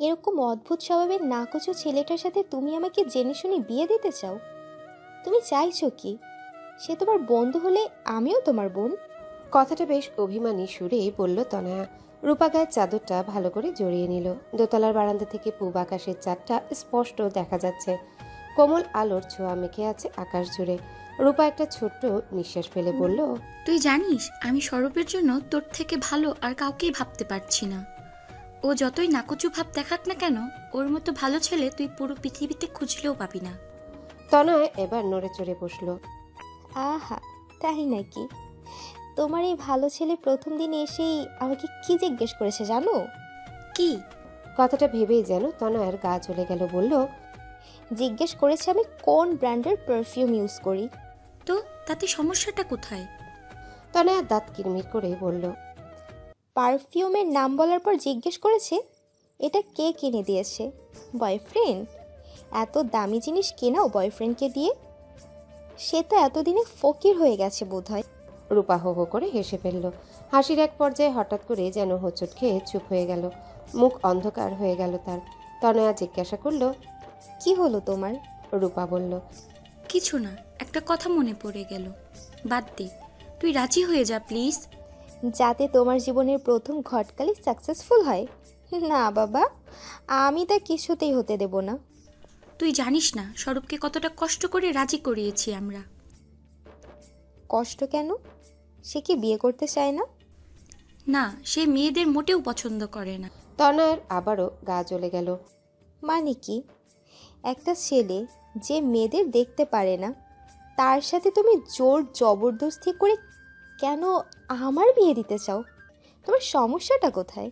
এরকম অদ্ভুত স্বভাবের নাকুচো ছেলেটার সাথে তুমি আমাকে জেনে শুনে বিয়ে দিতে চাও? তুমি চাইছো কি? সে তোমার বন্ধু হলে আমিও তোমার বোন। কথাটা বেশ অভিমানী সুরেই বলল তনয়া। রূপা গায়ের চাদরটা ভালো করে জড়িয়ে নিল। দোতলার বারান্দা থেকে পূব আকাশের চাঁদটা স্পষ্ট দেখা যাচ্ছে। কোমল আলোর ছোঁয়া মেখে আছে আকাশ জুড়ে। রূপা একটা ছোট্ট নিঃশ্বাস ফেলে বলল, তুই জানিস আমি স্বরূপের জন্য তোর থেকে ভালো আর কাউকেই ভাবতে পারছি না। ও যতই নাকুচু ভাব দেখাক না কেন, ওর মতো ভালো ছেলে তুই পুরো পৃথিবীতে খুঁজলেও পাবি না। তনয় এবার নড়ে চড়ে বসল। আহা, তাই নাকি? তোমার এই ভালো ছেলে প্রথম দিন এসেই আমাকে কি জিজ্ঞেস করেছে জানো? কি? কথাটা ভেবেই যেন তনয়ের গা চলে গেল। বলল, জিজ্ঞেস করেছে আমি কোন ব্র্যান্ডের পারফিউম ইউজ করি। তো তাতে সমস্যাটা কোথায়? তনয়া দাঁত কিরমির করে বলল, পারফিউমের নাম বলার পর জিজ্ঞেস করেছে এটা কে কিনে দিয়েছে? বয়ফ্রেন্ড? এত দামি জিনিস কেনাও বয়ফ্রেন্ডকে দিয়ে? সে তো এতদিনে ফকির হয়ে গেছে বোধহয়। রূপা হো হো করে হেসে ফেলল। হাসির এক পর্যায়ে হঠাৎ করে যেন হোঁচট খেয়ে চুপ হয়ে গেল। মুখ অন্ধকার হয়ে গেল তার। তনয়া জিজ্ঞাসা করল, কি হলো তোমার? রূপা বলল, কিছু না, একটা কথা মনে পড়ে গেল। বাদ দে, তুই রাজি হয়ে যা প্লিজ। যাতে তোমার জীবনের প্রথম ঘটকালি সাকসেসফুল হয়? না বাবা, আমি তা কিছুতেই হতে দেব না। তুই জানিস না স্বরূপকে কতটা কষ্ট করে রাজি করিয়েছি আমরা। কষ্ট কেন? সে কি বিয়ে করতে চায় না? না, সে মেয়েদের মোটেও পছন্দ করে না। তনয়ের আবারও গা জ্বলে গেল। মানে কি? একটা ছেলে যে মেয়েদের দেখতে পারে না, তার সাথে তুমি জোর জবরদস্তি করে কেন আমার বিয়ে দিতে চাও? তোমার সমস্যাটা কোথায়?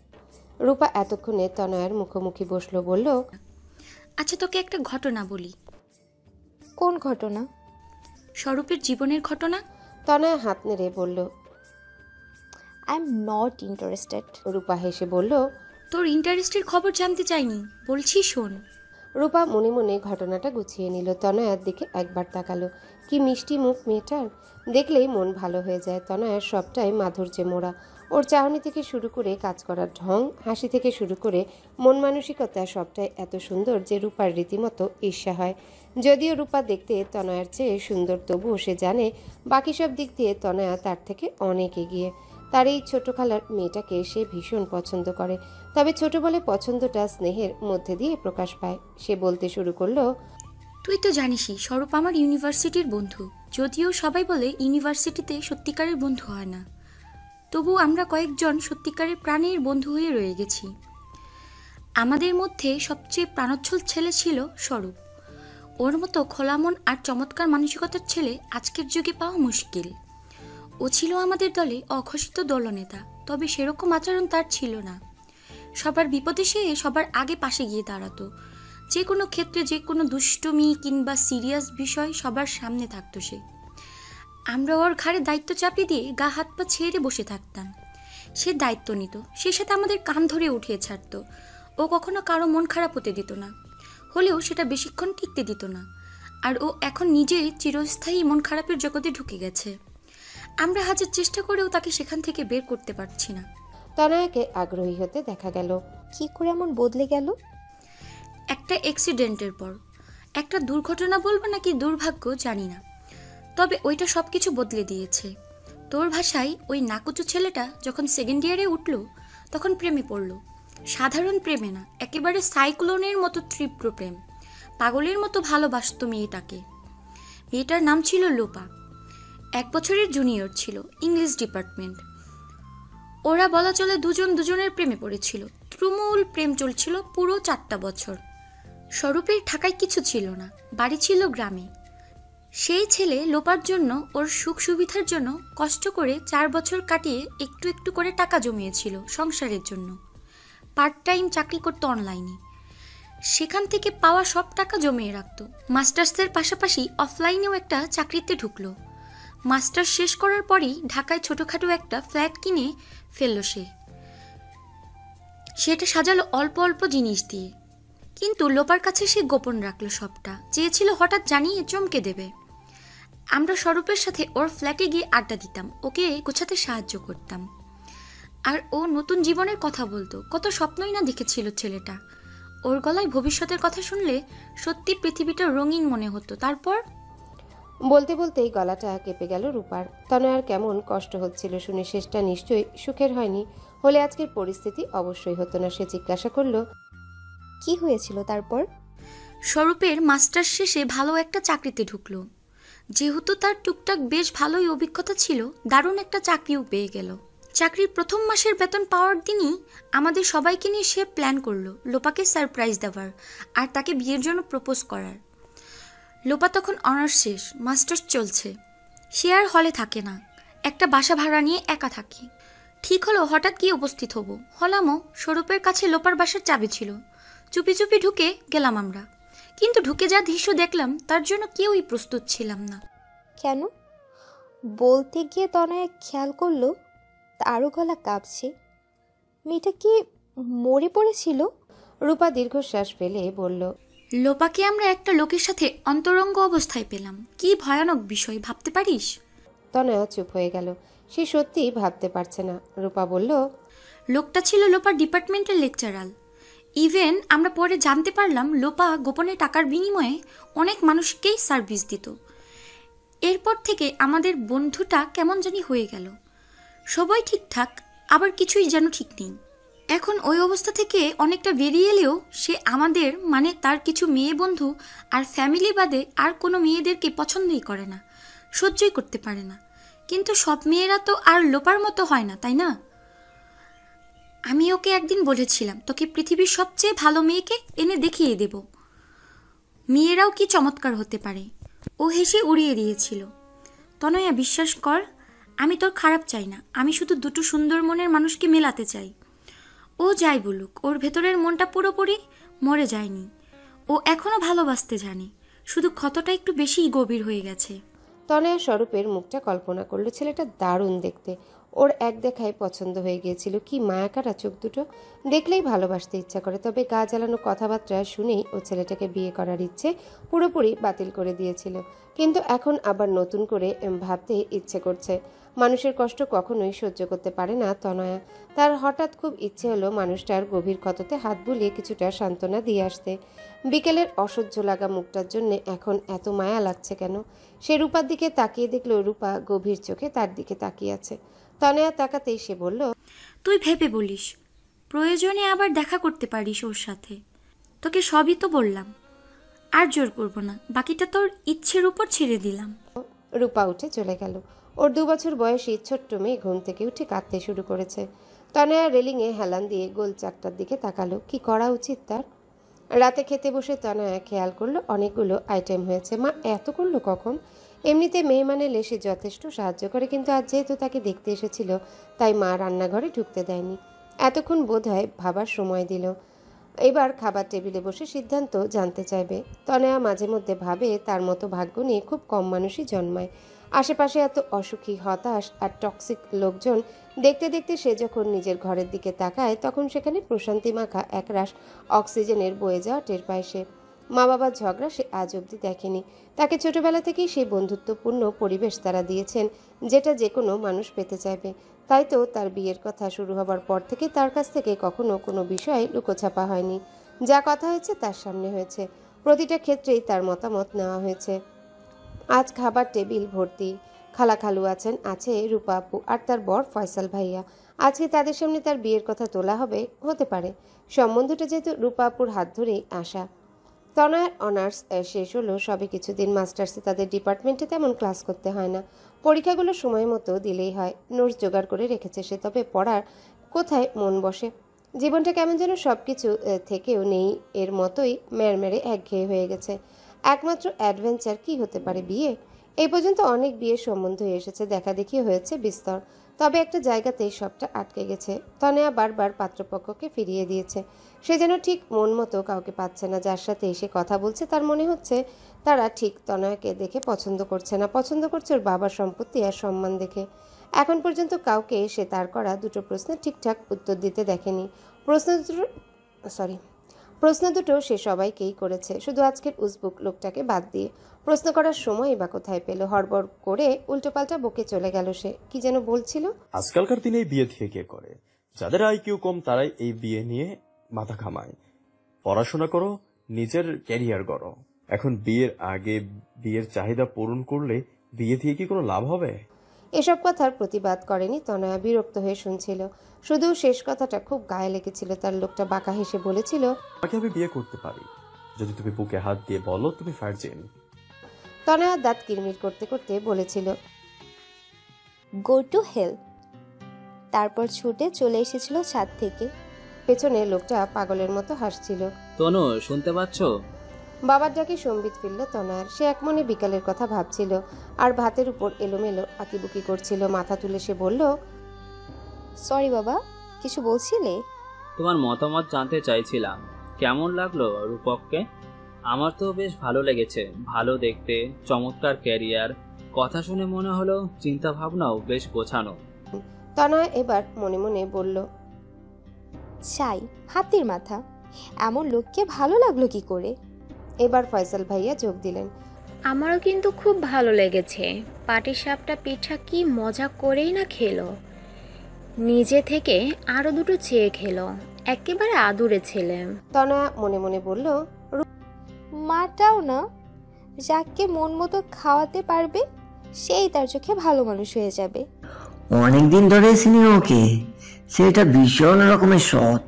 রূপা এতক্ষণে তনয়ের মুখোমুখি বসলো। বলল, আচ্ছা, তোকে একটা ঘটনা বলি। কোন ঘটনা? স্বরূপের জীবনের ঘটনা। তনয়া হাত নেড়ে বলল, আই এম নট ইন্টারেস্টেড। রূপা হেসে বলল, তোর ইন্টারেস্টের খবর জানতে চাইনি, বলছি শোন। রূপা মনে মনে ঘটনাটা গুছিয়ে নিল। তনয়ার দিকে একবার তাকালো। কি মিষ্টি মুখ মেয়েটার, দেখলেই মন ভালো হয়ে যায়। তনয়ার সবটাই মাধুর্যে মোড়া। ওর চাহনি থেকে শুরু করে কাজ করার ঢং, হাসি থেকে শুরু করে মন মানসিকতা, সবটাই এত সুন্দর যে রূপার রীতিমতো ঈর্ষা হয়। যদিও রূপা দেখতে তনয়ার চেয়ে সুন্দর, তবুও সে জানে বাকি সব দিক দিয়ে তনয়া তার থেকে অনেক এগিয়ে। তার এই ছোট খালার মেয়েটাকে সে ভীষণ পছন্দ করে। তবে ছোট বলে পছন্দটা স্নেহের মধ্যে দিয়ে প্রকাশ পায়। সে বলতে শুরু করলো, তুই তো জানিসই স্বরূপ আমার ইউনিভার্সিটির বন্ধু। যদিও সবাই বলে ইউনিভার্সিটিতে সত্যিকারের বন্ধু হয় না, তবু আমরা কয়েকজন সত্যিকারের প্রাণের বন্ধু হয়ে রয়ে গেছি। আমাদের মধ্যে সবচেয়ে প্রাণোচ্ছল ছেলে ছিল স্বরূপ। ওর মতো খোলা মন আর চমৎকার মানসিকতার ছেলে আজকের যুগে পাওয়া মুশকিল। ও ছিল আমাদের দলে অঘোষিত দলনেতা, তবে সেরকম আচরণ তার ছিল না। সবার বিপদে সে সবার আগে পাশে গিয়ে দাঁড়াতো। যে কোনো ক্ষেত্রে, যে কোনো দুষ্টুমি কিংবা সিরিয়াস বিষয় সবার সামনে থাকতো সে। আমরা ওর ঘাড়ে দায়িত্ব চাপিয়ে দিয়ে গা হাত পা ছেড়ে বসে থাকতাম। সে দায়িত্ব নিত, সে সাথে আমাদের কান ধরে উঠিয়ে ছাড়তো। ও কখনো কারো মন খারাপ হতে দিত না, হলেও সেটা বেশিক্ষণ টিকতে দিত না। আর ও এখন নিজেই চিরস্থায়ী মন খারাপের জগতে ঢুকে গেছে। আমরা হাজার চেষ্টা করেও তাকে সেখান থেকে বের করতে পারছি না। তনয়াকে আগ্রহী হতে দেখা গেল। কি করে এমন বদলে গেল? একটা অ্যাক্সিডেন্টের পর। একটা দুর্ঘটনা বলবো নাকি দুর্ভাগ্য জানি না, তবে ওইটা সব কিছু বদলে দিয়েছে। তোর ভাষায় ওই নাকুচু ছেলেটা যখন সেকেন্ড ইয়ারে উঠল, তখন প্রেমে পড়ল। সাধারণ প্রেমে না, একেবারে সাইক্লোনের মতো তীব্র প্রেম। পাগলের মতো ভালোবাসত মেয়েটাকে। মেয়েটার নাম ছিল লোপা। 1 বছরের জুনিয়র ছিল, ইংলিশ ডিপার্টমেন্ট। ওরা বলা চলে দুজন দুজনের প্রেমে পড়েছিল। তুমুল প্রেম চলছিল পুরো 4টা বছর। স্বরূপের ঢাকায় কিছু ছিল না, বাড়ি ছিল গ্রামে। সেই ছেলে লোপার জন্য, ওর সুখ সুবিধার জন্য কষ্ট করে 4 বছর কাটিয়ে একটু একটু করে টাকা জমিয়েছিল সংসারের জন্য। পার্ট টাইম চাকরি করতো অনলাইনে। সেখান থেকে পাওয়া সব টাকা জমিয়ে রাখতো। মাস্টার্সের পাশাপাশি অফলাইনেও একটা চাকরিতে ঢুকলো। মাস্টার্স শেষ করার পরেই ঢাকায় ছোটোখাটো একটা ফ্ল্যাট কিনে ফেললো সে। সেটা সাজালো অল্প অল্প জিনিস দিয়ে, কিন্তু লোপার কাছে সে গোপন রাখলো সবটা। চেয়েছিল হঠাৎ জানিয়ে চমকে দেবে। আমরা স্বরূপের সাথে ওর ফ্ল্যাটে গিয়ে আড্ডা দিতাম, ওকে গোছাতে সাহায্য করতাম। আর ও নতুন জীবনের কথা বলতো। কত স্বপ্নই না দেখেছিল ছেলেটা। ওর গলায় ভবিষ্যতের কথা শুনলে সত্যি পৃথিবীটা রঙিন মনে হতো। তারপর বলতে বলতেই গলাটা কেঁপে গেল রূপার। তনয়ার কেমন কষ্ট হচ্ছিল শুনে। শেষটা নিশ্চয়ই সুখের হয়নি, হলে আজকের পরিস্থিতি অবশ্যই হতো না। সে জিজ্ঞাসা করলো, কি হয়েছিল তারপর? স্বরূপের মাস্টার্স শেষে ভালো একটা চাকরিতে ঢুকলো। যেহেতু তার টুকটাক বেশ ভালোই অভিজ্ঞতা ছিল, দারুণ একটা চাকরিও পেয়ে গেল। চাকরির প্রথম মাসের বেতন পাওয়ার দিনই আমাদের সবাইকে নিয়ে সে প্ল্যান করলো লোপাকে সারপ্রাইজ দেওয়ার আর তাকে বিয়ের জন্য প্রপোজ করার। লোপা তখন অনার্স শেষ, মাস্টার্স চলছে। সে আর হলে থাকে না, একটা বাসা ভাড়া নিয়ে একা থাকে। ঠিক হলো হঠাৎ গিয়ে উপস্থিত হব। হলামও। স্বরূপের কাছে লোপার বাসার চাবি ছিল। চুপি চুপি ঢুকে গেলাম আমরা। কিন্তু ঢুকে যা দৃশ্য দেখলাম তার জন্য কেউই প্রস্তুত ছিলাম না। কেন? বলতে গিয়ে তনয়া খেয়াল করলো তারও গলা কাঁপছে। মেয়েটা কি মরে পড়েছিল? রূপা দীর্ঘশ্বাস ফেলে বলল, লোপাকে আমরা একটা লোকের সাথে অন্তরঙ্গ অবস্থায় পেলাম। কি ভয়ানক বিষয়, ভাবতে পারিস? তনয়া চুপ হয়ে গেল। সে সত্যিই ভাবতে পারছে না। রূপা বলল, লোকটা ছিল লোপার ডিপার্টমেন্টের লেকচারার। ইভেন আমরা পরে জানতে পারলাম লোপা গোপনে টাকার বিনিময়ে অনেক মানুষকেই সার্ভিস দিত। এরপর থেকে আমাদের বন্ধুটা কেমন জানি হয়ে গেল। সবাই ঠিকঠাক, আবার কিছুই যেন ঠিক নেই। এখন ওই অবস্থা থেকে অনেকটা বেরিয়ে এলেও সে আমাদের মানে তার কিছু মেয়ে বন্ধু আর ফ্যামিলি বাদে আর কোনো মেয়েদেরকে পছন্দই করে না, সহ্যই করতে পারে না। কিন্তু সব মেয়েরা তো আর লোপার মতো হয় না, তাই না? আমি ওকে একদিন বলেছিলাম তোকে পৃথিবীর সবচেয়ে ভালো মেয়েকে এনে দেখিয়ে দেব, মেয়েরাও কি চমৎকার হতে পারে। ও হেসে উড়িয়ে দিয়েছিল। তনয়া, বিশ্বাস কর, আমি তোর খারাপ চাই না, আমি শুধু দুটো সুন্দর মনের মানুষকে মেলাতে চাই। ও যাই বলুক, ওর ভেতরের মনটা পুরোপুরি মরে যায়নি। ও এখনো ভালোবাসতে জানে, শুধু ক্ষতটা একটু বেশিই গভীর হয়ে গেছে। তনয়া স্বরূপের মুখটা কল্পনা করলো। ছেলেটা দারুণ দেখতে। ওর এক দেখায় পছন্দ হয়ে গিয়েছিল। কি মায়াকাটা চোখ দুটো, দেখলেই ভালোবাসতে ইচ্ছা করে। তবে গা জ্বালানো কথাবার্তা শুনেই ও ছেলেটাকে বিয়ে করার ইচ্ছে পুরোপুরি বাতিল করে দিয়েছিল। কিন্তু এখন আবার নতুন করে ভাবতে ইচ্ছে করছে। মানুষের কষ্ট কখনোই সহ্য করতে পারে না তনয়া। তার হঠাৎ খুব ইচ্ছে হলো মানুষটার গভীর ক্ষততে হাত বুলিয়ে কিছুটা সান্ত্বনা দিয়ে আসতে। বিকেলের অসহ্য লাগা মুখটার জন্য এখন এত মায়া লাগছে কেন? সে রূপার দিকে তাকিয়ে দেখলো রূপা গভীর চোখে তার দিকে তাকিয়ে আছে। তনয়া তাকাতেই সে বলল, তুই ভেবে বলিস, প্রয়োজনে আবার দেখা করতে পারিস ওর সাথে। তোকে সবই তো বললাম, আর জোর করব না, বাকিটা তোর ইচ্ছের উপর ছেড়ে দিলাম। রূপা উঠে চলে গেল। ওর 2 বছর বয়সী ছোট্ট মেয়ে ঘুম থেকে উঠে কাঁদতে শুরু করেছে। তনয়া রেলিংয়ে হেলান দিয়ে গোল চাকটার দিকে তাকালো। কি করা উচিত তার? রাতে খেতে বসে তনয়া খেয়াল করলো অনেকগুলো আইটেম হয়েছে। মা এত করলো কখন? এমনিতে মেহমানের এসে যথেষ্ট সাহায্য করে, কিন্তু আজ যেহেতু তাকে দেখতে এসেছিল তাই মা রান্নাঘরে ঢুকতে দেয়নি। এতক্ষণ বোধহয় ভাবার সময় দিল। এবার খাবার টেবিলে বসে সিদ্ধান্ত জানতে চাইবে। তনয়া মাঝে মধ্যে ভাবে তার মতো ভাগ্য নিয়ে খুব কম মানুষই জন্মায়। আশেপাশে এত অসুখী, হতাশ আর টক্সিক লোকজন দেখতে দেখতে সে যখন নিজের ঘরের দিকে তাকায় তখন সেখানে প্রশান্তি মাখা একরাশ অক্সিজেনের বয়ে যাওয়া টের পায় সে। মা বাবার ঝগড়া সে আজ অবধি দেখেনি। তাকে ছোটবেলা থেকেই সেই বন্ধুত্বপূর্ণ পরিবেশ তারা দিয়েছেন যেটা যে কোনো মানুষ পেতে চাইবে। তাই তো তার বিয়ের কথা শুরু হবার পর থেকে তার কাছ থেকে কখনো কোনো বিষয়ে লুকোছাপা হয়নি। যা কথা হয়েছে তার সামনে হয়েছে। প্রতিটা ক্ষেত্রেই তার মতামত নেওয়া হয়েছে। আজ খাবার টেবিল ভর্তি। খালা খালু আছেন, আছে রূপা আপু আর তার বর ফয়সাল ভাইয়া। আজকে তাদের সামনে তার বিয়ের কথা তোলা হবে, হতে পারে। সম্বন্ধটা যেহেতু রূপা আপুর হাত ধরেই আসা। তনয়ার অনার্স শেষ হলো সবে কিছুদিন। মাস্টার্সে তাদের ডিপার্টমেন্টে তেমন ক্লাস করতে হয় না, পরীক্ষাগুলো সময় মতো দিলেই হয়। নোটস জোগাড় করে রেখেছে সে, তবে পড়ার কোথায় মন বসে। জীবনটা কেমন যেন সব কিছু থেকেও নেই এর মতোই ম্যারমেরে একঘেয়ে হয়ে গেছে। একমাত্র অ্যাডভেঞ্চার কি হতে পারে? বিয়ে। এই পর্যন্ত অনেক বিয়ের সম্বন্ধ এসেছে, দেখা দেখি হয়েছে বিস্তর, তবে একটা জায়গাতেই সবটা আটকে গেছে। তনয়া বারবার পাত্রপক্ষকে ফিরিয়ে দিয়েছে। সে যেন ঠিক মন মতো কাউকে পাচ্ছে না। যার সাথে এসে কথা বলছে তার মনে হচ্ছে তারা ঠিক তনয়াকে দেখে পছন্দ করছে না, পছন্দ করছে ওর বাবার সম্পত্তি আর সম্মান দেখে। এখন পর্যন্ত কাউকে সে তার করা দুটো প্রশ্নের ঠিকঠাক উত্তর দিতে দেখেনি। প্রশ্ন দুটো সে সবাইকেই করেছে, শুধু আজকের উজবুক লোকটাকে বাদ দিয়ে। প্রশ্ন করার সময় বা কোথায় পেল? হড়বড় করে উল্টোপাল্টা বকে চলে গেল সে। কি যেন বলছিল। আজকালকার দিনে বিয়ে থেকে কে করে? যাদের আইকিউ কম তারাই এই বিয়ে নিয়ে মাথা ঘামায়। পড়াশোনা করো, নিজের ক্যারিয়ার করো। এখন বিয়ের আগে বিয়ের চাহিদা পূরণ করলে বিয়ে দিয়ে কি কোনো লাভ হবে? এসব কথার প্রতিবাদ করেনি তনয়া, বিরক্ত হয়ে শুনছিল। শুধু শেষ কথাটা খুব গায়ে লেগেছিল তার। লোকটা বাঁকা হেসে বলেছিল, আমাকে আমি বিয়ে করতে পারি যদি তুমি বুকে হাত দিয়ে বলো তুমি ভার্জিন। তনয়া দাঁত কিরমির করতে করতে বলেছিল, গো টু হেল। তারপর ছুটে চলে এসেছিল ছাদ থেকে। পেছনে লোকটা পাগলের মতো হাসছিল। তনু, শুনতে পাচ্ছ? বাবার ডাকে সম্বিত ফিরল তনয়ার। সে একমনে বিকালের কথা ভাবছিল আর ভাতের উপর এলোমেলো আঁকিবুকি করছিল। মাথা তুলে সে বলল, সরি বাবা, কিছু বলছিলে? তোমার মতামত জানতে চাইছিলাম। কেমন লাগলো রূপককে? আমার তো বেশ ভালো লেগেছে। ভালো দেখতে, চমৎকার ক্যারিয়ার। কথা শুনে মনে হলো চিন্তা ভাবনাও বেশ গোছানো। তনয়া এবার মনে মনে বলল, চাই হাতির মাথা, এমন লোককে ভালো লাগলো কি করে? এবার ফয়সাল ভাইয়া যোগ দিলেন। আমারও কিন্তু খুব ভালো লেগেছে। পাটিসাপটা পিঠা কি মজা করেই না খেলো। নিজে থেকে আরো দুটো চেয়ে খেলো। একেবারে আদুরে ছেলে। তনয়া মনে মনে বলল, মাটাও না, যাকে মন মতো খাওয়াতে পারবে সেই তার চোখে ভালো মানুষ হয়ে যাবে। অনেকদিন ধরে চিনি ওকে, সেটা ভীষণ রকমের সৎ।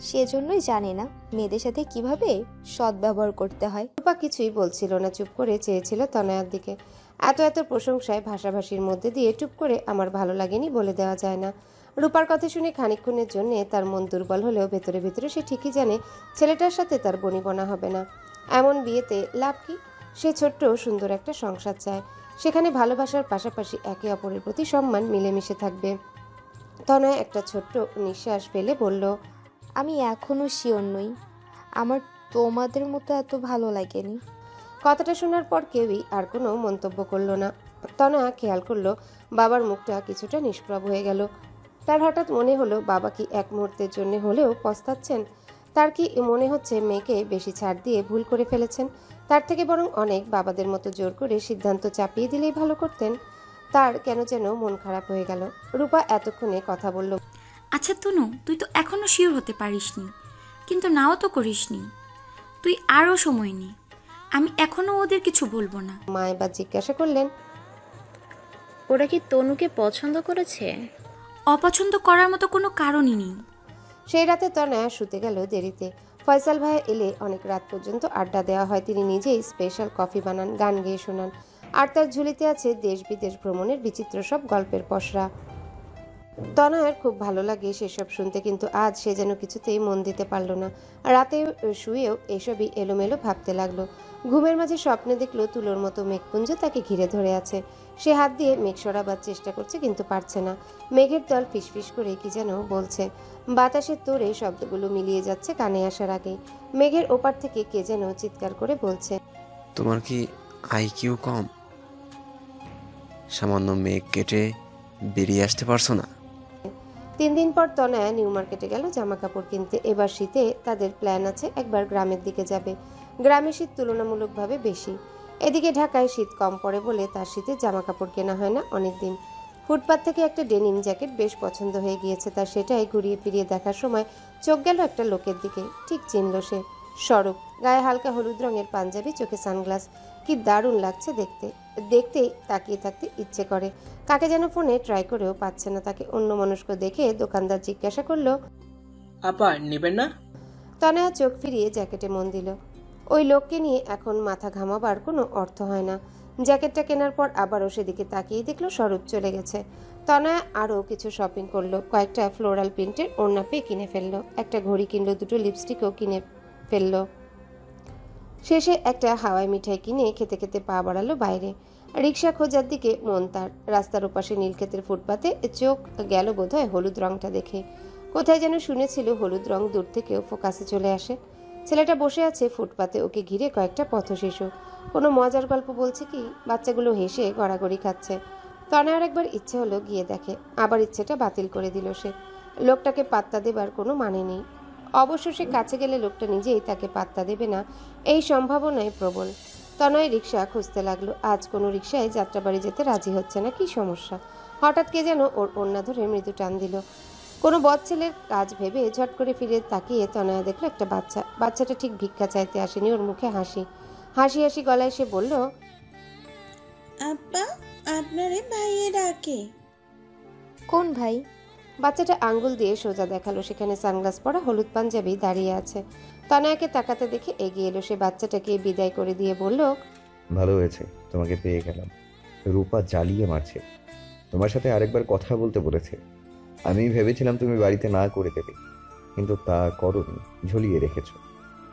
সেজন্যই জানে না মেয়েদের সাথে কিভাবে সৎ ব্যবহার করতে হয়। রূপা কিছুই বলছিল না, চুপ করে চেয়েছিল তনয়ার দিকে। এত এত প্রশংসায় ভাষাভাষীর মধ্যে দিয়ে টুপ করে আমার ভালো লাগেনি বলে দেওয়া যায় না। রূপার কথা শুনে খানিকক্ষণের জন্য তার মন দুর্বল হলেও ভেতরে ভেতরে সে ঠিকই জানে ছেলেটার সাথে তার বনিবনা হবে না। এমন বিয়েতে লাভ কি? সে ছোট্ট সুন্দর একটা সংসার চায়, সেখানে ভালোবাসার পাশাপাশি একে অপরের প্রতি সম্মান মিলেমিশে থাকবে। তনয়া একটা ছোট্ট নিঃশ্বাস ফেলে বলল, আমি এখনো শিওর নই, আমার তোমাদের মতো এত ভালো লাগেনি। কথাটা শোনার পর কেউই আর কোনো মন্তব্য করলো না। তনয়া খেয়াল করলো বাবার মুখটা কিছুটা নিষ্প্রভ হয়ে গেল। তার হঠাৎ মনে হলো বাবা কি এক মুহূর্তের জন্য হলেও পস্তাচ্ছেন? তার কি মনে হচ্ছে মেয়েকে বেশি ছাড় দিয়ে ভুল করে ফেলেছেন? তার থেকে বরং অনেক বাবাদের মতো জোর করে সিদ্ধান্ত চাপিয়ে দিলেই ভালো করতেন। তার কেন যেন মন খারাপ হয়ে গেল। রূপা এতক্ষণে কথা বলল, আচ্ছা তনু, তুই তো এখনো শিওর হতে পারিসনি, কিন্তু নাও তো করিসনি। তুই আরও সময় নে, আমি এখনো ওদের কিছু বলবো না। মা এবার জিজ্ঞাসা করলেন, ওরা কি তনুকে পছন্দ করেছে? অপছন্দ করার মতো কোনো কারণই নেই। সেই রাতে তনয়া শুতে গেল দেরিতে। ফয়সাল ভাইয়া এলে অনেক রাত পর্যন্ত আড্ডা দেওয়া হয়। তিনি নিজেই স্পেশাল কফি বানান, গান গেয়ে শোনান, আর তার ঝুলিতে আছে দেশ বিদেশ ভ্রমণের বিচিত্র সব গল্পের পসরা। তনয়ার খুব ভালো লাগে সেসব শুনতে, কিন্তু আজ সে যেন কিছুতেই মন দিতে পারল না। রাতে শুয়েও এসবই এলোমেলো ভাবতে লাগলো। ঘুমের মাঝে স্বপ্নে দেখলো তুলোর মতো মেঘপুঞ্জ তাকে ঘিরে ধরে আছে। সে হাত দিয়ে মেঘ সরাবার চেষ্টা করছে কিন্তু পারছে না। মেঘের দল ফিসফিস করে কি যেন বলছে। বাতাসের তোড়ে শব্দগুলো মিলিয়ে যাচ্ছে কানে আসার আগেই। মেঘের ওপার থেকে কে যেন চিৎকার করে বলছে, তোমার কি আইকিউ কম? সামান্য মেঘ কেটে বেরিয়ে আসতে পারছো না? 3 দিন পর তনয়া নিউ মার্কেটে গেল জামা কাপড় কিনতে। এবার শীতে তাদের প্ল্যান আছে একবার গ্রামের দিকে যাবে। গ্রামে শীত তুলনামূলকভাবে বেশি। এদিকে ঢাকায় শীত কম পড়ে বলে তার শীতে জামা কাপড় কেনা হয় না অনেকদিন। ফুটপাত থেকে একটা ডেনিম জ্যাকেট বেশ পছন্দ হয়ে গিয়েছে তার। সেটাই ঘুরিয়ে ফিরিয়ে দেখার সময় চোখ গেল একটা লোকের দিকে। ঠিক চিনল সে। স্বরূপ। গায়ে হালকা হলুদ রঙের পাঞ্জাবি, চোখে সানগ্লাস। কি দারুণ লাগছে দেখতে। দেখতেই তাকিয়ে থাকতে ইচ্ছে করে। কাকে যেন ফোনে ট্রাই করেও পাচ্ছে না তাকে। অন্যমনস্ক দেখে দোকানদার জিজ্ঞাসা করলো, আপা নেবেন না? তনয়া চোখ ফিরিয়ে জ্যাকেটে মন দিল। ওই লোককে নিয়ে এখন মাথা ঘামাবার কোনো অর্থ হয় না। জ্যাকেটটা কেনার পর আবারও সেদিকে তাকিয়ে দেখলো স্বরূপ চলে গেছে। তনয়া আরও কিছু শপিং করলো। কয়েকটা ফ্লোরাল প্রিন্টের ওড়না পেয়ে কিনে ফেললো। একটা ঘড়ি কিনলো, দুটো লিপস্টিকও কিনে ফেললো। শেষে একটা হাওয়াই মিঠাই কিনে খেতে খেতে পা বাড়ালো বাইরে। রিক্সা খোঁজার দিকে মন তার। রাস্তার ওপাশে নীলক্ষেতের ফুটপাতে চোখ গেল বোধহয় হলুদ রংটা দেখে। কোথায় যেন শুনেছিল হলুদ রং দূর থেকেও ফোকাসে চলে আসে। ছেলেটা বসে আছে ফুটপাতে, ওকে ঘিরে কয়েকটা পথশিশু। কোনো মজার গল্প বলছে কি? বাচ্চাগুলো হেসে গড়াগড়ি খাচ্ছে। তনয়ার একবার ইচ্ছে হলো গিয়ে দেখে, আবার ইচ্ছেটা বাতিল করে দিল সে। লোকটাকে পাত্তা দেবার কোনো মানে নেই। অবশ্য সে কাছে গেলে লোকটা নিজেই তাকে পাত্তা দেবে না, এই সম্ভাবনাই প্রবল। তনয় রিক্সা খুঁজতে লাগলো। আজ কোনো রিক্সায় যাত্রাবাড়ি যেতে রাজি হচ্ছে না। কি সমস্যা? হঠাৎ কে যেন ওর ওড়না ধরে মৃদু টান দিল। কোনো বদ ছেলের কাজ ভেবে ঝট করে ফিরে তাকিয়ে তনয়া দেখলো একটা বাচ্চা। বাচ্চাটা ঠিক ভিক্ষা চাইতে আসেনি, ওর মুখে হাসি হাসি হাসি গলায় সে বলল, আব্বা, আপনারে ভাইয়ে ডাকে। কোন ভাই? বাচ্চাটা আঙ্গুল দিয়ে সোজা দেখালো সেখানে সানগ্লাস পরা হলুদ পাঞ্জাবি দাঁড়িয়ে আছে। তনয়াকে তাকাতে দেখে এগিয়ে এলো। সে বাচ্চাটাকে বিদায় করে দিয়ে বলল, ভালো হয়েছে তোমাকে পেয়ে গেলাম। রূপা জ্বালিয়ে মারছে, তোমার সাথে আরেকবার কথা বলতে বলেছে। আমি ভেবেছিলাম তুমি বাড়িতে না করে দেবে, কিন্তু তা করনি, ঝুলিয়ে রেখেছো।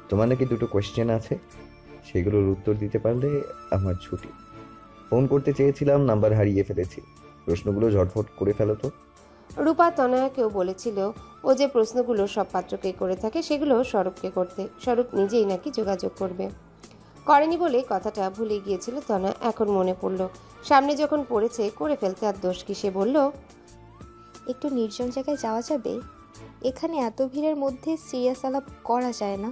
তোমার নাকি দুটো কোয়েশ্চেন আছে, সেগুলোর উত্তর দিতে পারলে আমার ছুটি। ফোন করতে চেয়েছিলাম, নাম্বার হারিয়ে ফেলেছি। প্রশ্নগুলো ঝটফট করে ফেলো তো। রূপা তনয়াকেও বলেছিল ও যে প্রশ্নগুলো সব পাত্রকে করে থাকে সেগুলো স্বরূপকে করতে। স্বরূপ নিজেই নাকি যোগাযোগ করবে, করেনি বলে কথাটা ভুলে গিয়েছিল তনয়া। এখন মনে পড়ল, সামনে যখন পড়েছে করে ফেলতে আর দোষ কি। সে বলল, একটু নির্জন জায়গায় যাওয়া যাবে? এখানে এত ভিড়ের মধ্যে সিরিয়াস আলাপ করা যায় না।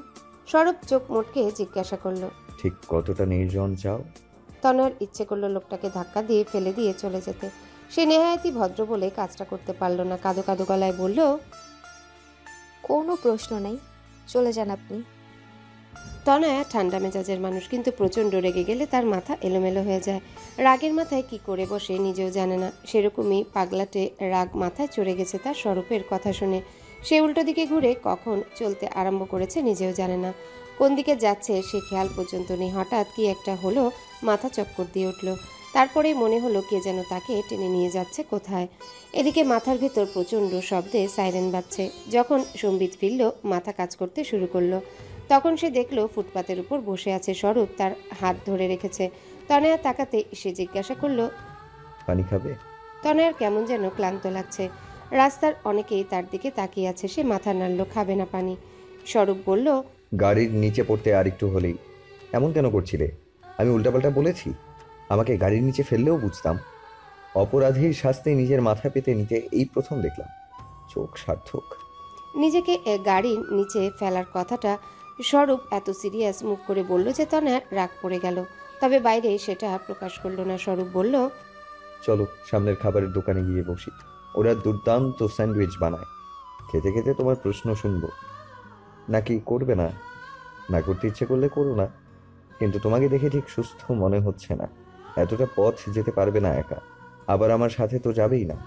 স্বরূপ চোখ মোটকে জিজ্ঞাসা করলো, ঠিক কতটা নির্জন চাও? তনয়ার ইচ্ছে করলো লোকটাকে ধাক্কা দিয়ে ফেলে দিয়ে চলে যেতে। সে নেহায়াতি ভদ্র বলে কাজটা করতে পারল না। কাঁদো কাঁদো গলায় বলল, কোনো প্রশ্ন নেই, চলে যান আপনি। তনয়া ঠান্ডা মেজাজের মানুষ, কিন্তু প্রচণ্ড রেগে গেলে তার মাথা এলোমেলো হয়ে যায়। রাগের মাথায় কি করে বসে নিজেও জানে না। সেরকমই পাগলাটে রাগ মাথায় চড়ে গেছে তার স্বরূপের কথা শুনে। সে উল্টো দিকে ঘুরে কখন চলতে আরম্ভ করেছে নিজেও জানে না। কোন দিকে যাচ্ছে সে খেয়াল পর্যন্ত নেই। হঠাৎ কি একটা হলো, মাথা চক্কর দিয়ে উঠল। তারপরেই মনে হলো কে যেন তাকে টেনে নিয়ে যাচ্ছে কোথায়। এদিকে মাথার ভেতর প্রচণ্ড শব্দে সাইরেন বাজছে। যখন সম্বিত ফিরল, মাথা কাজ করতে শুরু করলো। তখন সে দেখলো ফুটপাতের উপর বসে আছে স্বরূপ, তার হাত ধরে রেখেছে। তনয়া তাকাতে সে জিজ্ঞাসা করলো, পানি খাবে? তনয়ার কেমন যেন ক্লান্ত লাগছে। রাস্তার অনেকেই তার দিকে তাকিয়ে আছে। সে মাথা নাড়ল, খাবে না পানি। স্বরূপ বলল, গাড়ির নিচে পড়তে আর একটু হলেই এমন কেন করছিলে? আমি উল্টাপাল্টা বলেছি? আমাকে গাড়ির নিচে ফেললেও বুঝতাম। অপরাধীর শাস্তি নিজের মাথা পেতে নিতে এই প্রথম দেখলাম। চোখ সার্থক। নিজেকে গাড়ির নিচে ফেলার কথাটা স্বরূপ এত সিরিয়াস মুখ করে বলল যে তনয়ার রাগ পড়ে গেল। তবে বাইরে সেটা প্রকাশ করলো না। স্বরূপ বলল, চলো সামনের খাবারের দোকানে গিয়ে বসি, ওরা দুর্দান্ত স্যান্ডউইচ বানায়। খেতে খেতে তোমার প্রশ্ন শুনবো। নাকি করবে না? না করতে ইচ্ছে করলে করো না, কিন্তু তোমাকে দেখে ঠিক সুস্থ মনে হচ্ছে না। এতটা পথ যেতে পারবে না একা, আবার আমার সাথে তো যাবেই না।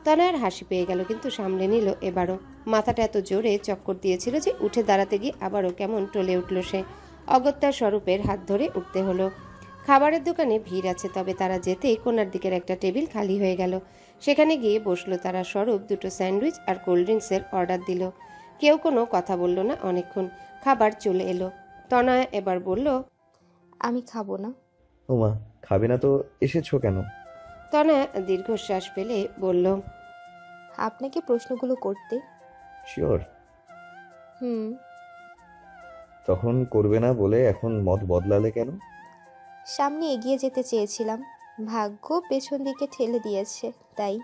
তনয়ার হাসি পেয়ে গেল, কিন্তু সামলে নিল এবারও। মাথাটা এত জোরে চক্কর দিয়েছিল যে উঠে দাঁড়াতে গিয়ে আবারও কেমন টলে উঠল সে। অগত্যা স্বরূপের হাত ধরে উঠতে হলো। খাবারের দোকানে ভিড় আছে, তবে তারা যেতেই কোনার দিকের একটা টেবিল খালি হয়ে গেল। সেখানে গিয়ে বসলো তারা। স্বরূপ দুটো স্যান্ডউইচ আর কোল্ড ড্রিঙ্কসের অর্ডার দিল। কেউ কোনো কথা বলল না অনেকক্ষণ। খাবার চলে এলো। তনয়া এবার বলল, আমি খাবো না। ওমা, খাবে না তো এসেছো কেন? তনয়া দীর্ঘশ্বাস ফেলে বলল, আপনাকে প্রশ্নগুলো করতে। শিওর? হুম। তখন করবে না বলে এখন মত বদলালে কেন? সামনে এগিয়ে যেতে চেয়েছিলাম, ভাগ্য পেছন দিকে ঠেলে দিয়েছে, তাই।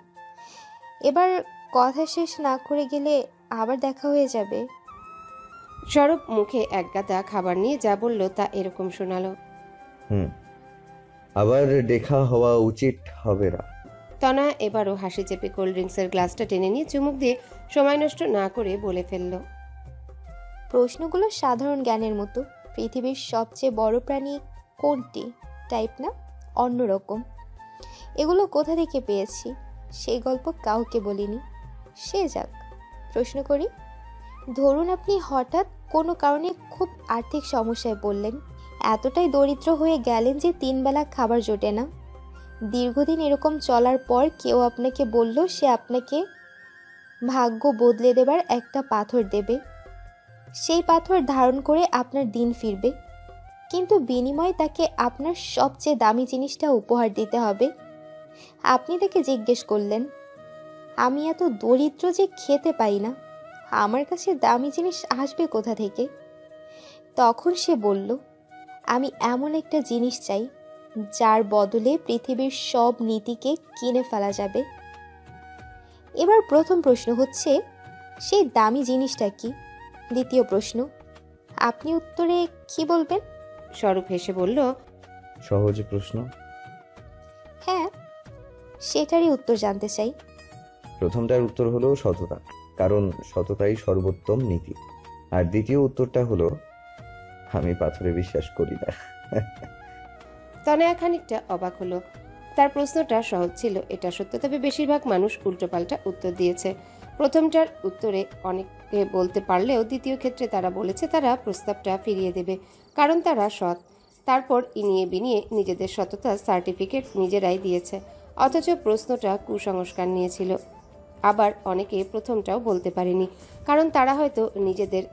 এবার কথা শেষ না করে গেলে আবার দেখা হয়ে যাবে। স্বরূপ মুখে এক গাদা খাবার নিয়ে যা বলল তা এরকম শোনালো। আবার দেখা হওয়া উচিত হবে না। তনয়া এবারও হাসি চেপে কোল্ড ড্রিঙ্কসের গ্লাসটা টেনে নিয়ে চুমুক দিয়ে সময় নষ্ট না করে বলে ফেলল, প্রশ্নগুলো সাধারণ জ্ঞানের মতো। পৃথিবীর সবচেয়ে বড় প্রাণী কোনটি টাইপ না, অন্যরকম। এগুলো কোথা থেকে পেয়েছি সেই গল্প কাউকে বলিনি। সে যাক, প্রশ্ন করি। ধরুন আপনি হঠাৎ কোনো কারণে খুব আর্থিক সমস্যায় পড়লেন, এতটাই দরিদ্র হয়ে গেলেন যে 3 বেলা খাবার জোটে না। দীর্ঘদিন এরকম চলার পর কেউ আপনাকে বলল সে আপনাকে ভাগ্য বদলে দেবার একটা পাথর দেবে। সেই পাথর ধারণ করে আপনার দিন ফিরবে, কিন্তু বিনিময়ে তাকে আপনার সবচেয়ে দামি জিনিসটা উপহার দিতে হবে। আপনি তাকে জিজ্ঞেস করলেন, আমি এত দরিদ্র যে খেতে পাই না, আমার কাছে দামি জিনিস আসবে কোথা থেকে? তখন সে বলল, আমি এমন একটা জিনিস চাই যার বদলে পৃথিবীর সব নীতিকে কিনে ফেলা যাবে। এবার প্রথম প্রশ্ন হচ্ছে, সেই দামি জিনিসটা কি? দ্বিতীয় প্রশ্ন, আপনি উত্তরে কি বলবেন? স্বরূপ হেসে বলল, সহজ প্রশ্ন। হ্যাঁ, সেটারই উত্তর জানতে চাই। প্রথমটার উত্তর হলো সততা, কারণ সততাই সর্বোত্তম নীতি। আর দ্বিতীয় উত্তরটা হলো আমি পাথরে বিশ্বাস করি না। তনয়া খানিকটা অবাক হলো। তার প্রশ্নটা সহজ ছিল, এটা সত্য, তবে বেশিরভাগ মানুষ উল্টোপাল্টা উত্তর দিয়েছে। প্রথমটার উত্তরে অনেকে বলতে পারলেও দ্বিতীয় ক্ষেত্রে তারা বলেছে তারা প্রস্তাবটা ফিরিয়ে দেবে, কারণ তারা সৎ। তারপর ইনিয়ে বিনিয়ে নিজেদের সততার সার্টিফিকেট নিজেরাই দিয়েছে, অথচ প্রশ্নটা কুসংস্কার নিয়েছিল। আবার অনেকে প্রথমটাও বলতে পারেনি, কারণ তারা হয়তো নিজেদের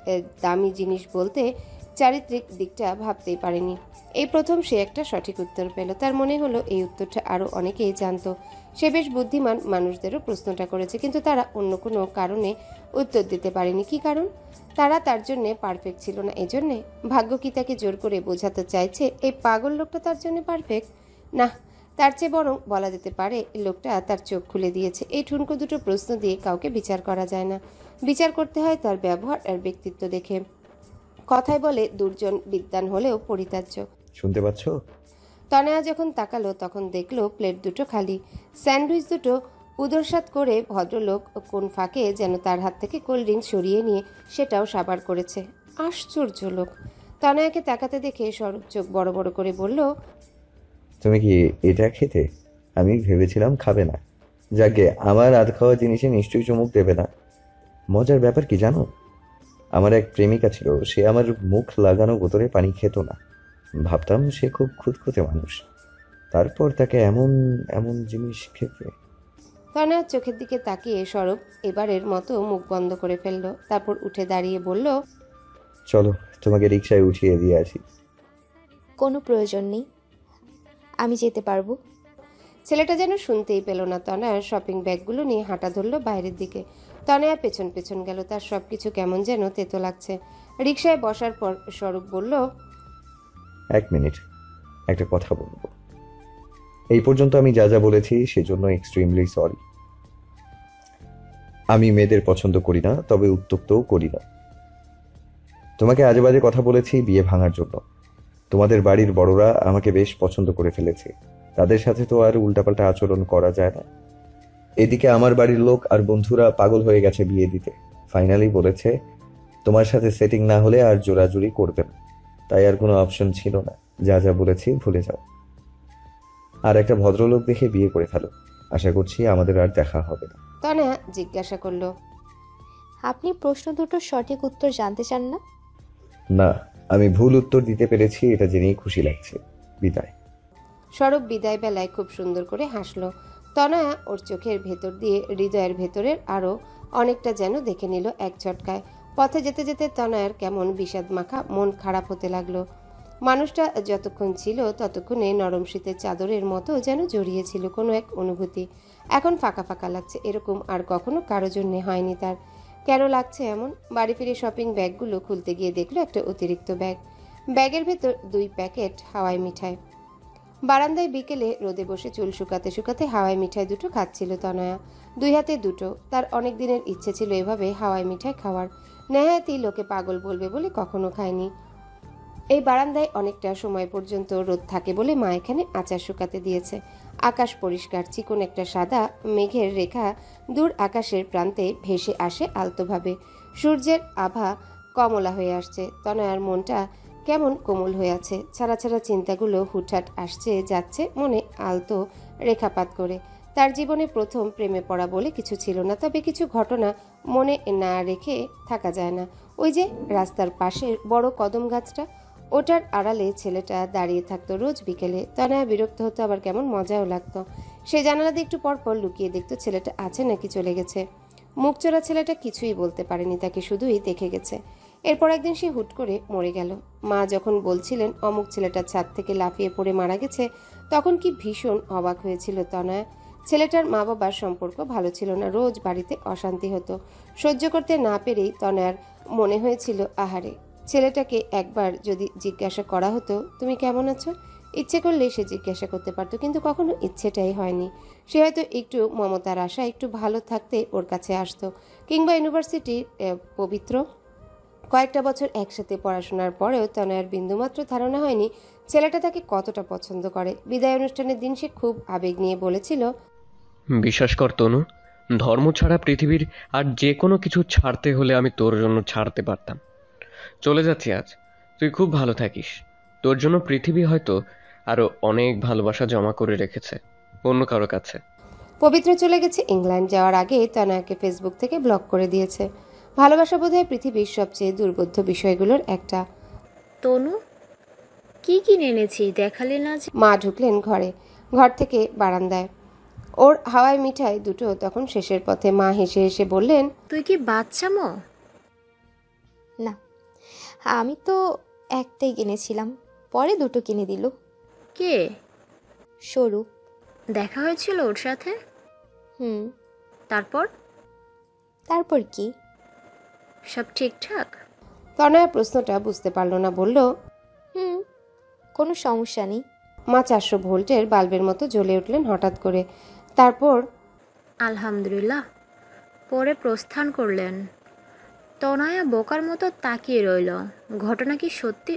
দামি জিনিস বলতে চারিত্রিক দিকটা ভাবতেই পারেনি। এই প্রথম সে একটা সঠিক উত্তর পেল। তার মনে হলো এই উত্তরটা আরও অনেকেই জানতো। সে বেশ বুদ্ধিমান মানুষদেরও প্রশ্নটা করেছে, কিন্তু তারা অন্য কোনো কারণে উত্তর দিতে পারেনি। কি কারণ? তারা তার জন্য পারফেক্ট ছিল না, এজন্যে? ভাগ্য কি তাকে জোর করে বোঝাতে চাইছে এই পাগল লোকটা তার জন্য পারফেক্ট? না, তার চেয়ে বরং বলা যেতে পারে লোকটা তার চোখ খুলে দিয়েছে। এই ঠুনকো দুটো প্রশ্ন দিয়ে কাউকে বিচার করা যায় না, বিচার করতে হয় তার ব্যবহার আর ব্যক্তিত্ব দেখে। কথায় বলে দুর্জন বিদ্বান হলেও পরিত্যাজ্য। শুনতে পাচ্ছ? তনয়া যখন তাকালো তখন দেখলো প্লেট দুটো খালি। স্যান্ডউইচ দুটো উদরসাৎ করে ভদ্রলোক কোন ফাঁকে যেন তার হাত থেকে কোল্ড ড্রিঙ্ক সরিয়ে নিয়ে সেটাও সাবার করেছে। আশ্চর্য লোক। তনয়াকে তাকাতে দেখে স্বরূপ চোখ বড় বড় করে বলল, তুমি কি এটা খেতে? আমি ভেবেছিলাম খাবে না। যাকে আমার আধ খাওয়া জিনিসে নিশ্চয়ই চুমুক দেবে না। মজার ব্যাপার কি জানো, আমার এক প্রেমিকা ছিল, সে আমার মুখ লাগানো বোতলে পানি খেত না। ভাবতাম সে খুব খুঁতখুঁতে মানুষ, তারপর তাকে এমন এমন জিনিস খেতে। তনয়ার চোখের দিকে তাকিয়ে স্বরূপ এবারের মতো মুখ বন্ধ করে ফেলল। তারপর উঠে দাঁড়িয়ে বলল, চলো তোমাকে রিকশায় উঠিয়ে দিয়ে আসি। কোনো প্রয়োজন নেই, আমি যেতে পারবো। ছেলেটা যেন শুনতেই পেল না। তনয়ার শপিং ব্যাগগুলো নিয়ে হাঁটা ধরল বাইরের দিকে। তনয়া পেছন পেছন গেল। তার সবকিছু কেমন যেন তেতো লাগছে। রিকশায় বসার পর স্বরূপ বলল, 1 মিনিট, একটা কথা বলবো। এই পর্যন্ত আমি যা যা বলেছি সেজন্য এক্সট্রিমলি সরি। আমি মেয়েদের পছন্দ করি না, তবে উত্ত্যক্তও করি না। তোমাকে আজে বাজে কথা বলেছি বিয়ে ভাঙার জন্য। তোমাদের বাড়ির বড়রা আমাকে বেশ পছন্দ করে ফেলেছে, তাদের সাথে তো আর উল্টাপাল্টা আচরণ করা যায় না। এদিকে আমার বাড়ির লোক আর বন্ধুরা পাগল হয়ে গেছে বিয়ে দিতে। ফাইনালি বলেছে তোমার সাথে সেটিং না হলে আর জোরাজুরি করবে না। তাই আর কোনো অপশন ছিল না, যা যা বলেছি ভুলে যাও। আর একটা ভদ্রলোক দেখে বিয়ে করে ফেলো। আশা করছি আমাদের আর দেখা হবে না। তনয়া জিজ্ঞাসা করলো, আপনি প্রশ্ন দুটোর সঠিক উত্তর জানতে চান না? না, আমি ভুল উত্তর দিতে পেরেছি, এটা জেনেই খুশি লাগছে। বিদায়। স্বরূপ বিদায় বেলায় খুব সুন্দর করে হাসলো। তনয়া ওর চোখের ভেতর দিয়ে হৃদয়ের ভেতরের আরও অনেকটা যেন দেখে নিল এক ঝটকায়। পথে যেতে যেতে তনয়ার কেমন বিষাদ মাখা মন খারাপ হতে লাগলো। মানুষটা যতক্ষণ ছিল ততক্ষণে নরম শীতের চাদরের মতো যেন জড়িয়েছিল কোনো এক অনুভূতি। এখন ফাঁকা ফাঁকা লাগছে। এরকম আর কখনো কারো জন্যে হয়নি তার। কেন লাগছে এমন? বাড়ি ফিরে শপিং ব্যাগগুলো খুলতে গিয়ে দেখলো একটা অতিরিক্ত ব্যাগ। ব্যাগের ভেতর 2 প্যাকেট হাওয়াই মিঠাই। বারান্দায় বিকেলে রোদে বসে চুল শুকাতে শুকাতে হাওয়াই মিঠাই দুটো খাচ্ছিল তনয়া। 2 হাতে দুটো। তার অনেক দিনের ইচ্ছে ছিল এভাবে হাওয়াই মিঠাই খাওয়ার। নেহায়াতি লোকে পাগল বলবে বলে কখনো খায়নি। এই বারান্দায় অনেকটা সময় পর্যন্ত রোদ থাকে বলে মা এখানে আচার শুকাতে দিয়েছে। আকাশ পরিষ্কার, চিকন একটা সাদা মেঘের রেখা দূর আকাশের প্রান্তে ভেসে আসে আলতোভাবে। সূর্যের আভা কমলা হয়ে আসছে। তনয়ার মনটা কেমন কোমল হয়ে আছে। ছাড়া ছাড়া চিন্তাগুলো হুটহাট আসছে যাচ্ছে মনে আলতো রেখাপাত করে। তার জীবনে প্রথম প্রেমে পড়া বলে কিছু ছিল না, তবে কিছু ঘটনা মনে না রেখে থাকা যায় না। ওই যে রাস্তার পাশের বড় কদম গাছটা, ওটার আড়ালে ছেলেটা দাঁড়িয়ে থাকতো রোজ বিকেলে। তনয়া বিরক্ত হতো, আবার কেমন মজাও লাগতো। সে জানালা দিয়ে একটু পর পর লুকিয়ে দেখতো ছেলেটা আছে নাকি চলে গেছে। মুখচোরা ছেলেটা কিছুই বলতে পারেনি তাকে, শুধুই দেখে গেছে। এরপর একদিন সে হুট করে মরে গেল। মা যখন বলছিলেন অমুক ছেলেটার ছাদ থেকে লাফিয়ে পড়ে মারা গেছে, তখন কি ভীষণ অবাক হয়েছিল তনয়া। ছেলেটার মা বাবার সম্পর্ক ভালো ছিল না, রোজ বাড়িতে অশান্তি হতো। সহ্য করতে না পেরেই তনয়ার মনে হয়েছিল, আহারে, ছেলেটাকে একবার যদি জিজ্ঞাসা করা হতো তুমি কেমন আছো, ইচ্ছে করলে সে জিজ্ঞাসা করতে পারতো, কিন্তু কখনো ইচ্ছেটাই হয়নি। সে হয়তো একটু মমতার আশা একটু ভালো থাকতে ওর কাছে আসতো, কিংবা ইউনিভার্সিটির পবিত্র কয়েকটা বছর একসাথে পড়াশোনার পরেও তনয়ার বিন্দুমাত্র ধারণা হয়নি ছেলেটা তাকে কতটা পছন্দ করে। বিদায় অনুষ্ঠানের দিন সে খুব আবেগ নিয়ে বলেছিল, বিশ্বাস কর তনু, ধর্ম ছাড়া পৃথিবীর আর যে কোনো কিছু ছাড়তে হলে আমি তোর জন্য ছাড়তে পারতাম। চলে যাচ্ছি আজ, তুই খুব ভালো থাকিস। তোর জন্য পৃথিবী হয়তো আরো অনেক ভালোবাসা জমা করে রেখেছে অন্য কারো কাছে। পবিত্র চলে গেছে ইংল্যান্ড। যাওয়ার আগে তনয়াকে ফেসবুক থেকে ব্লক করে দিয়েছে। ভালোবাসা বোধহয় পৃথিবীর সবচেয়ে দুর্বোধ্য বিষয়গুলোর একটা। তনু, কি কিনে এনেছি দেখালি না যে? মা ঢুকলেন ঘরে, ঘর থেকে বারান্দায়। ওর হাওয়াই মিঠাই দুটো তখন শেষের পথে। মা হেসে হেসে বললেন, তুই কি বাচ্চা মো? না, আমি তো একটাই কিনেছিলাম, পরে দুটো কিনে দিল। কে? স্বরূপ। দেখা হয়েছিল ওর সাথে? তারপর কি? সব ঠিকঠাক? তনয়া প্রশ্নটা বুঝতে পারল না, বলল, কোনো সমস্যা নেই। মা 400 ভোল্টের বাল্বের মতো জ্বলে উঠলেন হঠাৎ করে। তারপর আলহামদুলিল্লাহ পরে প্রস্থান করলেন। তনয়া বোকার মতো তাকিয়ে রইল। ঘটনা কি সত্যি?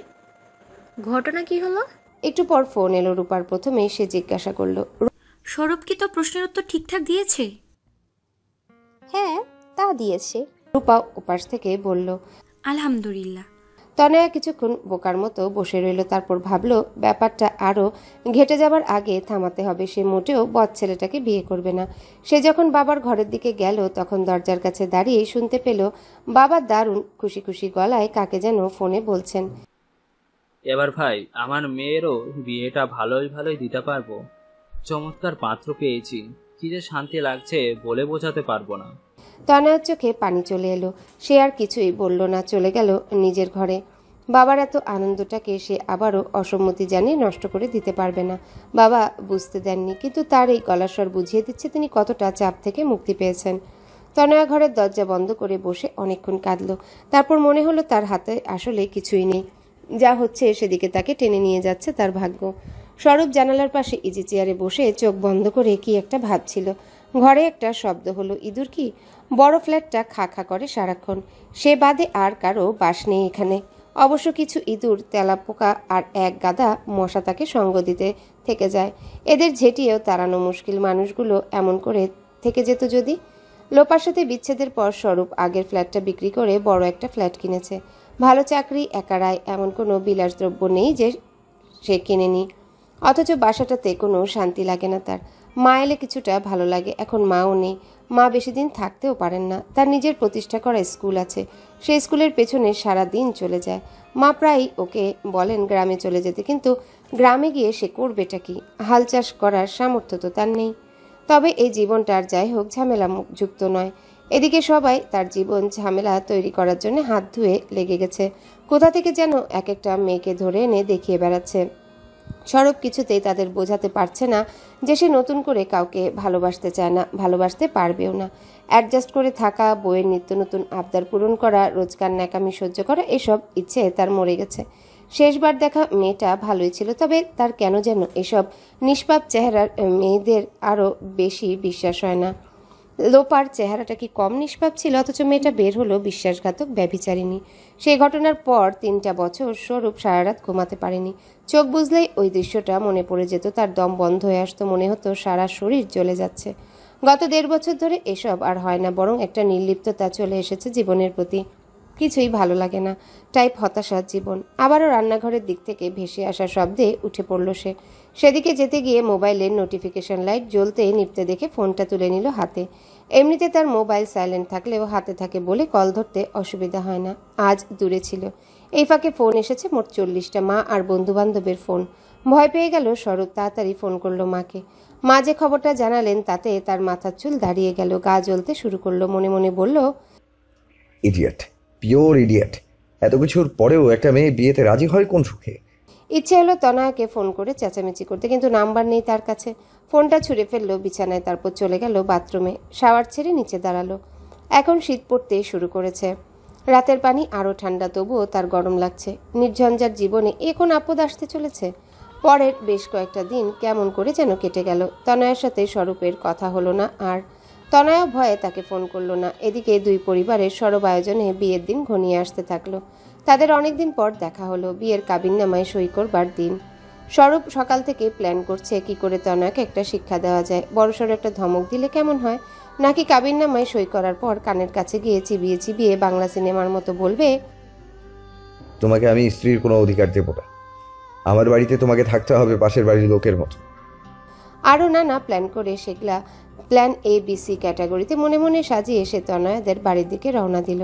ঘটনা কি হলো? একটু পর ফোন এলো রূপার। প্রথমে সে জিজ্ঞাসা করলো, সৌরভ কি তো প্রশ্নের উত্তর ঠিকঠাক দিয়েছে? হ্যাঁ, তা দিয়েছে। রূপা উপাস থেকে বলল, আলহামদুলিল্লাহ। তনয়া কিছুক্ষণ বোকার মতো বসে রইল। তারপর ভাবলো ব্যাপারটা আরো ঘেটে যাবার আগে থামাতে হবে। সে মোটেও বদ ছেলেটাকে বিয়ে করবে না। সে যখন বাবার ঘরের দিকে গেল তখন দরজার কাছে দাঁড়িয়ে শুনতে পেল বাবা দারুণ খুশি খুশি গলায় কাকে যেন ফোনে বলছেন। এবার ভাই, আমার মেয়েরও বিয়েটা ভালোই দিতে পারবো। চমৎকার পাত্র পেয়েছি, কি যে শান্তি লাগছে বলে বোঝাতে পারবো না। তনয়ার চোখে পানি চলে এলো। সে আর কিছুই বলল না, চলে গেল নিজের ঘরে। বাবার এত আনন্দটাকে সে আবারও অসম্মতি জানিয়ে নষ্ট করে দিতে পারবে না। বাবা বুঝতে দেননি, কিন্তু তার এই গলার স্বর বুঝিয়ে দিচ্ছে তিনি কতটা চাপ থেকে মুক্তি পেয়েছেন। তনয়া ঘরের দরজা বন্ধ করে বসে অনেকক্ষণ কাঁদল। তারপর মনে হলো তার হাতে আসলে কিছুই নেই। যা হচ্ছে সেদিকে তাকে টেনে নিয়ে যাচ্ছে তার ভাগ্য। স্বরূপ জানালার পাশে ইজি চেয়ারে বসে চোখ বন্ধ করে কি একটা ভাবছিল। ঘরে একটা শব্দ হলো। ইঁদুর কি? বড় ফ্ল্যাটটা খা খা করে সারাক্ষণ। সে বাদে আর কারো বাস নেই এখানে। অবশ্য কিছু ইঁদুর, তেলাপোকা আর এক গাদা মশা তাকে সঙ্গ দিতে থেকে যায়। এদের ঝেঁটিয়েও তাড়ানো মুশকিল। মানুষগুলো এমন করে থেকে যেত যদি। লোপার সাথে বিচ্ছেদের পর স্বরূপ আগের ফ্ল্যাটটা বিক্রি করে বড় একটা ফ্ল্যাট কিনেছে। ভালো চাকরি, একারায়, এমন কোনো বিলাসদ্রব্য নেই যে সে কিনেনি। অথচ বাসাটাতে কোনো শান্তি লাগে না তার। মা এলে কিছুটা ভালো লাগে। এখন মাও নেই। মা বেশি দিন থাকতেও পারেন না। তার নিজের প্রতিষ্ঠা করা স্কুল আছে, সেই স্কুলের পেছনে সারা দিন চলে যায়। মা প্রায়ই ওকে বলেন গ্রামে চলে যেতে, কিন্তু গ্রামে গিয়ে সে করবেটা কি? হাল চাষ করার সামর্থ্য তো তার নেই। তবে এই জীবনটার যাই হোক ঝামেলা যুক্ত নয়। এদিকে সবাই তার জীবন ঝামেলা তৈরি করার জন্য হাত ধুয়ে লেগে গেছে। কোথা থেকে যেন এক একটা মেয়েকে ধরে এনে দেখিয়ে বেড়াচ্ছে। স্বরূপ কিছুতেই তাদের বোঝাতে পারছে না যে সে নতুন করে কাউকে ভালোবাসতে চায় না, ভালোবাসতে পারবেও না। অ্যাডজাস্ট করে থাকা, বইয়ের নিত্য নতুন আবদার পূরণ করা, রোজকার ন্যাকামি সহ্য করা, এসব ইচ্ছে তার মরে গেছে। শেষবার দেখা মেয়েটা ভালোই ছিল, তবে তার কেন যেন এসব নিষ্পাপ চেহারার মেয়েদের আরও বেশি বিশ্বাস হয় না। লোপার চেহারাটা কি কম নিষ্পাপ ছিল? অথচ মেয়েটা বের হলো বিশ্বাসঘাতক ব্যভিচারিণী। সেই ঘটনার পর 3টা বছর স্বরূপ সারা রাত ঘুমাতে পারেনি। চোখ বুঝলেই ওই দৃশ্যটা মনে পড়ে যেত। তার দম বন্ধ হয়ে আসতো, মনে হতো সারা শরীর জ্বলে যাচ্ছে। গত 1.5 বছর ধরে এসব আর হয় না, বরং একটা নির্লিপ্ততা চলে এসেছে জীবনের প্রতি। কিছুই ভালো লাগে না, টাইপ হতাশার জীবন। আবারও রান্নাঘরের দিক থেকে ভেসে আসা শব্দে উঠে পড়ল সে। সেদিকে যেতে গিয়ে মোবাইলের নোটিফিকেশন লাইট জ্বলতে নিপতে দেখে ফোনটা তুলে নিল হাতে। এমনিতে তার মোবাইল সাইলেন্ট থাকলেও হাতে থাকে বলে কল ধরতে অসুবিধা হয় না। আজ দূরে ছিল। এই ফাঁকে ফোন এসেছে মোট 40টা, মা আর বন্ধুবান্ধবের ফোন। ভয় পেয়ে গেল স্বরূপ, তাড়াতাড়ি ফোন করলো মাকে। মা যে খবরটা জানালেন তাতে তার মাথার চুল দাঁড়িয়ে গেল, গা জ্বলতে শুরু করলো। মনে মনে বলল, ইডিয়েট, পিওর ইডিয়েট। এত কিছুর পরেও একটা মেয়ে বিয়েতে রাজি হয় কোন সুখে? ইচ্ছে হলো তনয়াকে ফোন করে চেঁচামেচি করতে, কিন্তু নাম্বার নেই তার কাছে। ফোনটা ছুঁড়ে ফেললো বিছানায়, তারপর চলে গেল বাথরুমে। শাওয়ার ছেড়ে নিচে দাঁড়ালো। এখন শীত পড়তে শুরু করেছে। রাতের পানি আরও ঠান্ডা, তবুও তার গরম লাগছে। নির্ঝঞ্ঝার জীবনে এখন আপদ আসতে চলেছে। পরের বেশ কয়েকটা দিন কেমন করে যেন কেটে গেল। তনয়ার সাথে স্বরূপের কথা হলো না আর। তনয়া ভয়ে তাকে ফোন করলো না। এদিকে দুই পরিবারের সরব আয়োজনে বিয়ের দিন ঘনিয়ে আসতে থাকলো। তাদের অনেকদিন পর দেখা হলো। বিয়ের কাবিননামায় সই করবার দিন। স্বরূপ সকাল থেকে প্ল্যান করছে কি করে তনয়াকে একটা শিক্ষা দেওয়া যায়। বড়সড় একটা ধমক দিলে কেমন হয়। নাকি কাবিননামায় সই করার পর কানের কাছে গিয়ে চিবিয়ে চিবিয়ে বাংলা সিনেমার মতো বলবে, তোমাকে আমি স্ত্রীর কোনো অধিকার দেব না। আমার বাড়িতে তোমাকে থাকতে হবে পাশের বাড়ির লোকের মতো। আরও নানা প্ল্যান করে সেগুলা প্ল্যান ABC ক্যাটাগরিতে মনে মনে সাজিয়ে সে তনয়াদের বাড়ির দিকে রওনা দিল।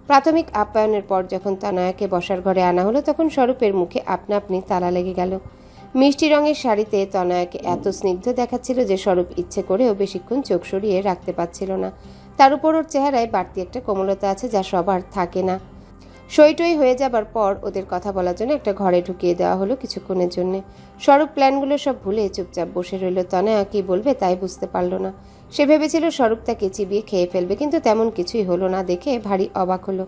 প্রাথমিক আপ্যায়নের পর যখন তনয়াকে বসার ঘরে আনা হলো তখন স্বরূপের মুখে আপনা আপনি তালা লেগে গেল। মিষ্টি রঙের শাড়িতে তনয়াকে এত স্নিগ্ধ দেখাচ্ছিল যে স্বরূপ ইচ্ছে করেও বেশিক্ষণ চোখ সরিয়ে রাখতে পারছিল না। তার উপর ওর চেহারায় বাড়তি একটা কোমলতা আছে যা সবার থাকে না। সইটই হয়ে যাবার পর ওদের কথা বলার জন্য একটা ঘরে ঢুকিয়ে দেওয়া হলো কিছুক্ষণের জন্য। স্বরূপ প্ল্যানগুলো সব ভুলে চুপচাপ বসে রইল। তনয়া কি বলবে তাই বুঝতে পারল না। সে ভেবেছিল স্বরূপ তাকে চিবিয়ে খেয়ে ফেলবে, কিন্তু তেমন কিছুই হলো না দেখে ভারী অবাক হলো।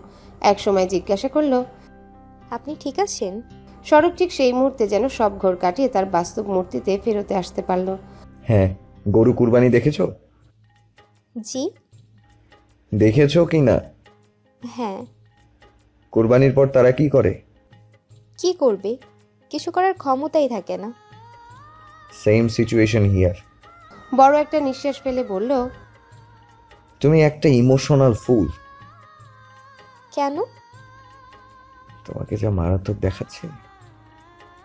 এক সময় জিজ্ঞাসা করলো, আপনি ঠিক আছেন? স্বরূপ ঠিক সেই মুহূর্তে যেন সব ঘোর কাটিয়ে তার বাস্তব মূর্তিতে ফেরতে আসতে পারল। হ্যাঁ, গরু কুরবানি দেখেছো? জি। দেখেছো কি না? হ্যাঁ। কুরবানির পর তারা কি করে? কি করবে? কিছু করার ক্ষমতাই থাকে না। Same situation here. বড় একটা নিঃশ্বাস ফেলে বলল, তুমি একটা ইমোশনাল ফুল। কেন? তোমাকে যা মারাত্মক দেখাচ্ছে।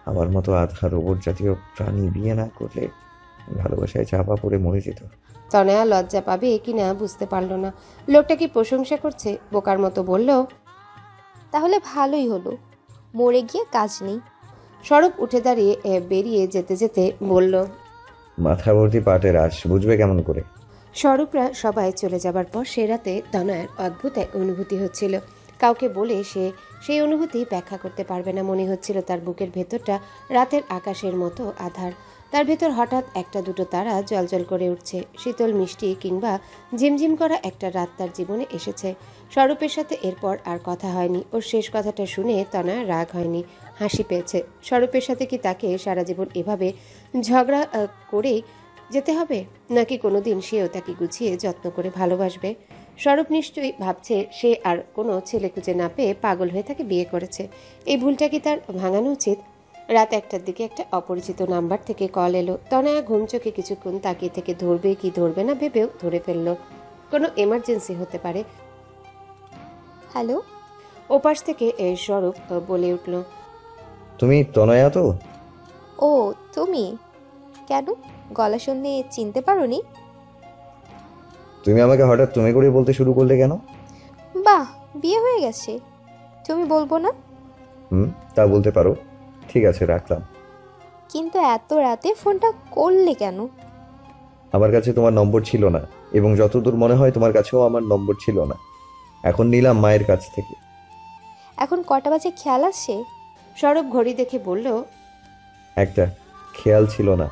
আমার মতো আধা রোবট জাতীয় প্রাণী বিয়ে না করলে ভালোবাসায় চাপা পড়ে মরে যেত। তনয়া লজ্জা পাবে কিনা বুঝতে পারল না। লোকটা কি প্রশংসা করছে? বোকার মতো বলল, তাহলে ভালোই হলো, মরে গিয়ে কাজ নেই। স্বরূপ উঠে দাঁড়িয়ে বেরিয়ে যেতে যেতে বলল, মাথা ভর্তি পাটের আঁশ, বুঝবে কেমন করে? স্বরূপরা সবাই চলে যাবার পর সে রাতে তনয়ার অদ্ভুত এক অনুভূতি হচ্ছিল। কাউকে বলে সে সেই অনুভূতি ব্যাখ্যা করতে পারবে না। মনে হচ্ছিল তার বুকের ভেতরটা রাতের আকাশের মতো আধার। তার ভেতর হঠাৎ একটা দুটো তারা জ্বলজ্বল করে উঠছে। শীতল মিষ্টি কিংবা ঝিমঝিম করা একটা রাত তার জীবনে এসেছে। স্বরূপের সাথে এরপর আর কথা হয়নি। ওর শেষ কথাটা শুনে তনয়া রাগ হয়নি, হাসি পেয়েছে। স্বরূপের সাথে কি তাকে সারা জীবন এভাবে ঝগড়া করেই যেতে হবে, নাকি কোনোদিন সেও তাকে গুছিয়ে যত্ন করে ভালোবাসবে? স্বরূপ নিশ্চয়ই ভাবছে সে আর কোনো ছেলে খুঁজে না পেয়ে পাগল হয়ে তাকে বিয়ে করেছে। এই ভুলটা কি তার ভাঙানো উচিত? রাত 1টার দিকে একটা অপরিচিত নাম্বার থেকে কল এলো। তনয়া ঘুম চোখে কিছুক্ষণ তাকিয়ে থেকে ধরবে কি ধরবে না ভেবেও ধরে ফেলল। কোনো এমার্জেন্সি হতে পারে। হ্যালো। ওপাশ থেকে স্বরূপ বলে উঠল, তুমি তনয়া তো? ও তুমি? কেন, গলা শুনলে চিনতে পারোনি? তুমি আমাকে হঠাৎ তুমি করে বলতে শুরু করলে কেন? বাহ, বিয়ে হয়ে গেছে, তুমি বলবো না? তা বলতে পারো। ঠিক আছে, রাখলাম। কিন্তু এত রাতে ফোনটা করলে কেন? আমার কাছে তোমার নম্বর ছিল না, এবং যতদূর মনে হয় তোমার কাছেও আমার নম্বর ছিল না। এখন নিলাম মায়ের কাছ থেকে। এখন কটা বাজে খেয়াল আছে? স্বরূপ ঘড়ি দেখে বলল, একটা খেয়াল ছিল না।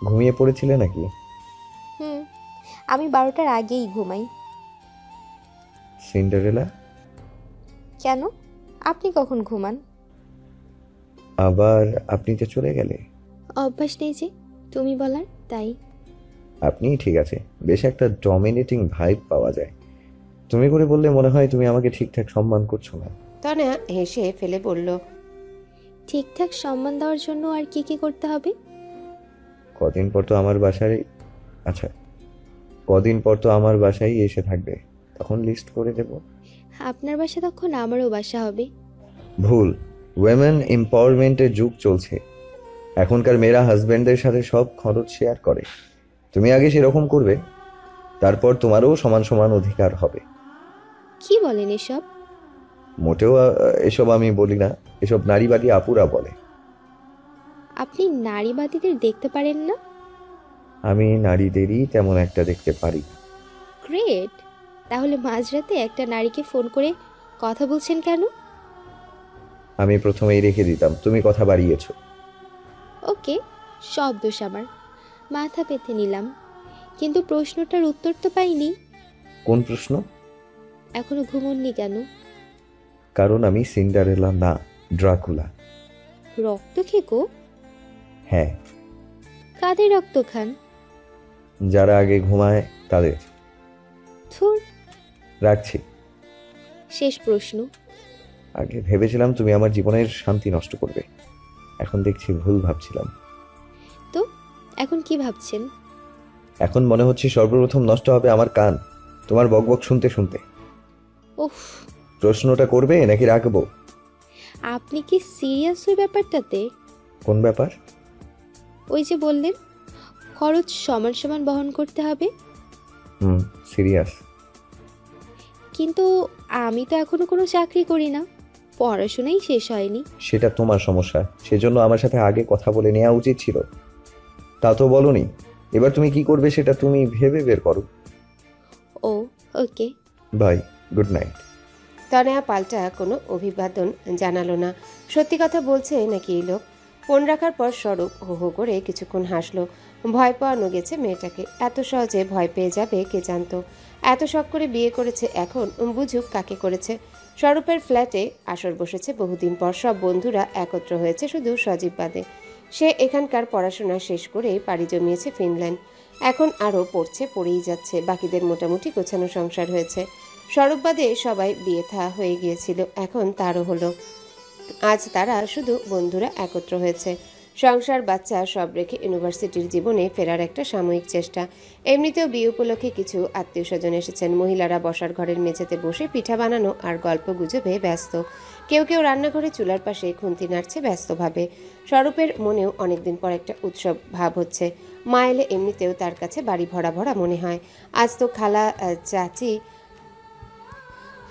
ঘুমিয়ে পড়েছিলে নাকি? আমি 12টার আগেই ঘুমাই। সিন্ডারেলা? কেন, আপনি কখন ঘুমান? আবার আপনি যে চলে গেলে। অভ্যাস নেই যে তুমি বলার, তাই। আপনিই ঠিক আছে, বেশ একটা ডমিনেটিং ভাইব পাওয়া যায়। তুমি করে বললে মনে হয় তুমি আমাকে ঠিকঠাক সম্মান করছো না। তনয়া হেসে ফেলে বলল, ঠিকঠাক সম্মান দেওয়ার জন্য আর কি কি করতে হবে? কদিন পর তো আমার বাসায় এসে থাকবে, তখন লিস্ট করে দেব। আপনার বাসা তখন আমারও বাসা হবে। ভুল। উইমেন এম্পাওয়ারমেন্টের যুগ চলছে। এখনকার মেয়েরা হাজবেন্ডের সাথে সব খরচ শেয়ার করে। তুমি আগে সেরকম করবে, তারপর তোমারও সমান সমান অধিকার হবে। কি বলেন এসব? মোটেও এসব আমি বলি না, এসব নারীবাদী আপুরা বলে। আপনি নারীবাদীদের দেখতে পারেন না? আমি নারীদেরই তেমন একটা দেখতে পারি। গ্রেট। তাহলে মাঝরাতে একটা নারীকে ফোন করে কথা বলছেন কেন? আমি প্রথমেই রেখে দিতাম, তুমি কথা বাড়িয়েছো। ওকে, সব দোষ আমার, মাথা পেতে নিলাম। কিন্তু প্রশ্নটার উত্তর তো পাইনি। কোন প্রশ্ন? এখনো ঘুমোননি কেন? কারণ আমি সিন্ডারেলা না, ড্রাকুলা। রক্ত খেকো? হ্যাঁ। কাদের রক্ত খান? যারা আগে ঘুমায় তাদের। থুর। রাখছি। শেষ প্রশ্ন। আগে ভেবেছিলাম তুমি আমার জীবনের শান্তি নষ্ট করবে, এখন দেখছি ভুল ভাবছিলাম। তো এখন কি ভাবছেন? এখন মনে হচ্ছে সর্বপ্রথম নষ্ট হবে আমার কান তোমার বকবক শুনতে শুনতে। উফ, প্রশ্নটা করবে নাকি রাখবো? আপনি কি সিরিয়াস ওই ব্যাপারটাতে? কোন ব্যাপার? ওই যে বললেন খরচ সমান সমান বহন করতে হবে। সিরিয়াস। কিন্তু আমি তো এখনো কোনো চাকরি করি না, পড়াশোনাই শেষ হয়নি। সেটা তোমার সমস্যা, সেজন্য আমার সাথে আগে কথা বলে নেওয়া উচিত ছিল। তা তো বলনি। এবার তুমি কি করবে সেটা তুমি ভেবে বের করো। ও ওকে, বাই, গুড নাইট। তনয়া পাল্টা কোনো অভিবাদন জানালো না। সত্যি কথা বলছে নাকি এই লোক? ফোন রাখার পর স্বরূপ হো হো করে কিছুক্ষণ হাসলো। ভয় পাওয়ানো গেছে মেয়েটাকে। এত সহজে ভয় পেয়ে যাবে কে জানতো। এত শখ করে বিয়ে করেছে, এখন বুঝুক কাকে করেছে। স্বরূপের ফ্ল্যাটে আসর বসেছে বহুদিন পর। সব বন্ধুরা একত্র হয়েছে, শুধু সজীব বাদে। সে এখানকার পড়াশোনা শেষ করে পাড়ি জমিয়েছে ফিনল্যান্ড। এখন আরও পড়ছে, পড়েই যাচ্ছে। বাকিদের মোটামুটি গোছানো সংসার হয়েছে। স্বরূপ বাদে সবাই বিয়ে থা হয়ে গিয়েছিল, এখন তারও হলো। আজ তারা শুধু বন্ধুরা একত্র হয়েছে। সংসার, বাচ্চা সব রেখে ইউনিভার্সিটির জীবনে ফেরার একটা সাময়িক চেষ্টা। এমনিতেও বিয়ে উপলক্ষে কিছু আত্মীয় স্বজন এসেছেন। মহিলারা বসার ঘরের মেঝেতে বসে পিঠা বানানো আর গল্প গুজবে ব্যস্ত। কেউ কেউ রান্নাঘরে চুলার পাশে খুন্তি নাড়ছে ব্যস্তভাবে। স্বরূপের মনেও অনেকদিন পর একটা উৎসব ভাব হচ্ছে। মা এলে এমনিতেও তার কাছে বাড়ি ভরা ভরা মনে হয়। আজ তো খালা, চাচি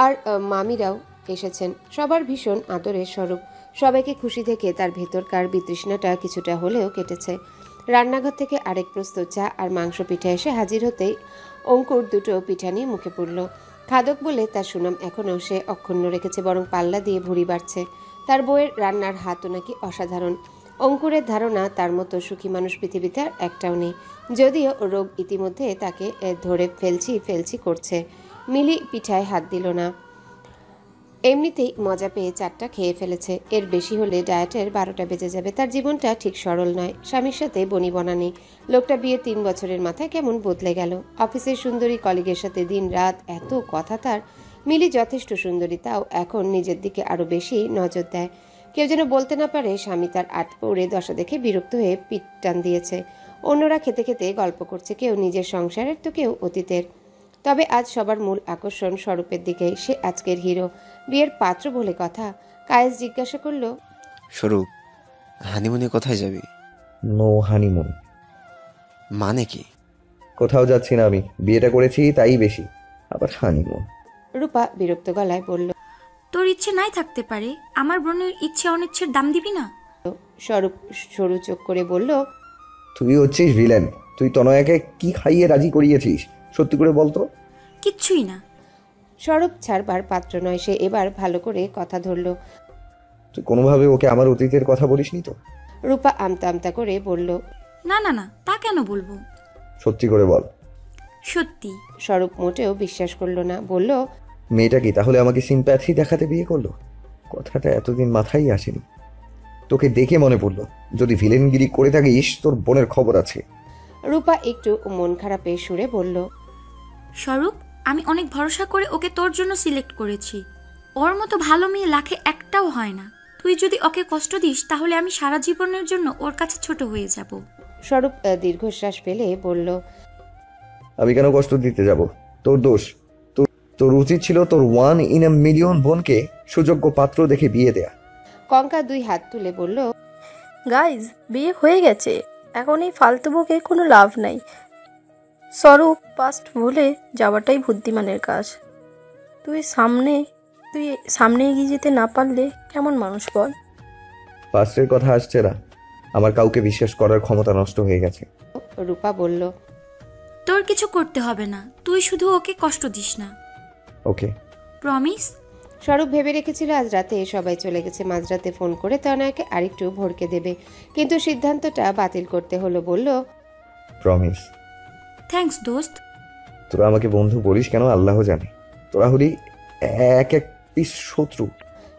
আর মামিরাও এসেছেন। সবার ভীষণ আদরের স্বরূপ। সবাইকে খুশি দেখে তার ভেতরকার বিতৃষ্ণাটা কিছুটা হলেও কেটেছে। রান্নাঘর থেকে আরেক প্রস্তুত চা আর মাংস পিঠা এসে হাজির হতেই অঙ্কুর দুটো পিঠা নিয়ে মুখে পড়ল। খাদক বলে তার সুনাম এখনও সে অক্ষুণ্ণ রেখেছে, বরং পাল্লা দিয়ে ভুঁড়ি বাড়ছে। তার বউয়ের রান্নার হাতও নাকি অসাধারণ। অঙ্কুরের ধারণা তার মতো সুখী মানুষ পৃথিবীতে আর একটাও নেই। যদিও রোগ ইতিমধ্যে তাকে ধরে ফেলছি করছে। মিলি পিঠায় হাত দিল না। এমনিতেই মজা পেয়ে 4টা খেয়ে ফেলেছে। এর বেশি হলে ডায়েটের 12টা বেজে যাবে। তার জীবনটা ঠিক সরল নয়। স্বামীর সাথে বনিবনা নেই। লোকটা বিয়ে 3 বছরের মাথায় কেমন বদলে গেল। অফিসের সুন্দরী কলিগের সাথে দিন রাত এত কথা তার। মিলি যথেষ্ট সুন্দরী, তাও এখন নিজের দিকে আরো বেশি নজর দেয়। কেউ যেন বলতে না পারে স্বামী তার পৌড়ে দশা দেখে বিরক্ত হয়ে পিঠ টান দিয়েছে। অন্যরা খেতে খেতে গল্প করছে, কেউ নিজের সংসারের তো কেউ অতীতের। তবে আজ সবার মূল আকর্ষণ স্বরূপের দিকে। সে আজকের হিরো, বিয়ের পাত্র বলে কথা। কায়েস জিজ্ঞাসা করলো, স্বরূপ, হানিমুনে কোথায় যাবি? No honeymoon. মানে কি? কোথাও যাচ্ছি না আমি, বিয়েটা করেছি তাই বেশি, আবার হানিমুন। রূপা বিরক্ত গলায় বলল, তোর ইচ্ছে নাই থাকতে পারে, আমার বোনের ইচ্ছে অনিচ্ছের দাম দিবি না? স্বরূপ সরু চোখ করে বলল, তুই হচ্ছিস ভিলেন। তুই তনয়াকে কি খাইয়ে রাজি করিয়েছিস? সত্যি করে বলতো। কিচ্ছুই না। স্বরূপ ছাড়বার পাত্র নয় সে। এবার ভালো করে কথা ধরল। তুই কোনোভাবে ওকে আমার অতীতের কথা বলিসনি তো? রূপা আমতা আমতা করে বলল, না না না, তা কেন বলবো? সত্যি করে বল। সত্যি। স্বরূপ মোটেও বিশ্বাস করলো না। বলল, মেয়েটা কি তাহলে আমাকে সিম্প্যাথি দেখাতে বিয়ে করলো? কথাটা এতদিন মাথায় আসেনি। তোকে দেখে মনে পড়লো, যদি ভিলেনগিরি করে থাকিস তোর বোনের খবর আছে। রূপা একটু মন খারাপের সুরে বলল, স্বরূপ, আমি অনেক ভরসা করে ওকে তোর জন্য সিলেক্ট করেছি। ওর মতো ভালো মেয়ে লাখে একটাও হয় না। তুই যদি ওকে কষ্ট দিস তাহলে আমি সারা জীবনের জন্য ওর কাছে ছোট হয়ে যাব। স্বরূপ দীর্ঘশ্বাস ফেলে বলল, আমি কেন কষ্ট দিতে যাব? তোর দোষ। তোর উচিত ছিল তোর 1 in a million বোনকে সুযোগ্য পাত্র দেখে বিয়ে দেয়া। কঙ্কা 2 হাত তুলে বলল, গাইজ, বিয়ে হয়ে গেছে, এখন এই ফালতু বকে কোনো লাভ নাই। স্বরূপ, পাস্ট ভুলে যাওয়াটাই বুদ্ধিমানের কাজ। তুই সামনে এগিয়ে যেতে না পারলে কেমন মানুষ বল? পাস্টের কথা আসছে না, আমার কাউকে বিশ্বাস করার ক্ষমতা নষ্ট হয়ে গেছে। রূপা বলল, তোর কিছু করতে হবে না, তুই শুধু ওকে কষ্ট দিস না। ওকে, প্রমিস? স্বরূপ ভেবে রেখেছিল আজ রাতে সবাই চলে গেছে, মাঝরাতে ফোন করে তনয়াকে আরেকটু ভড়কে দেবে, কিন্তু সিদ্ধান্তটা বাতিল করতে হলো। বলল, প্রমিস। থ্যাঙ্কস দোস্ত। তোরা আমাকে বন্ধু বলিস কেন আল্লাহ জানে। তোরা হলি এক পিস শত্রু।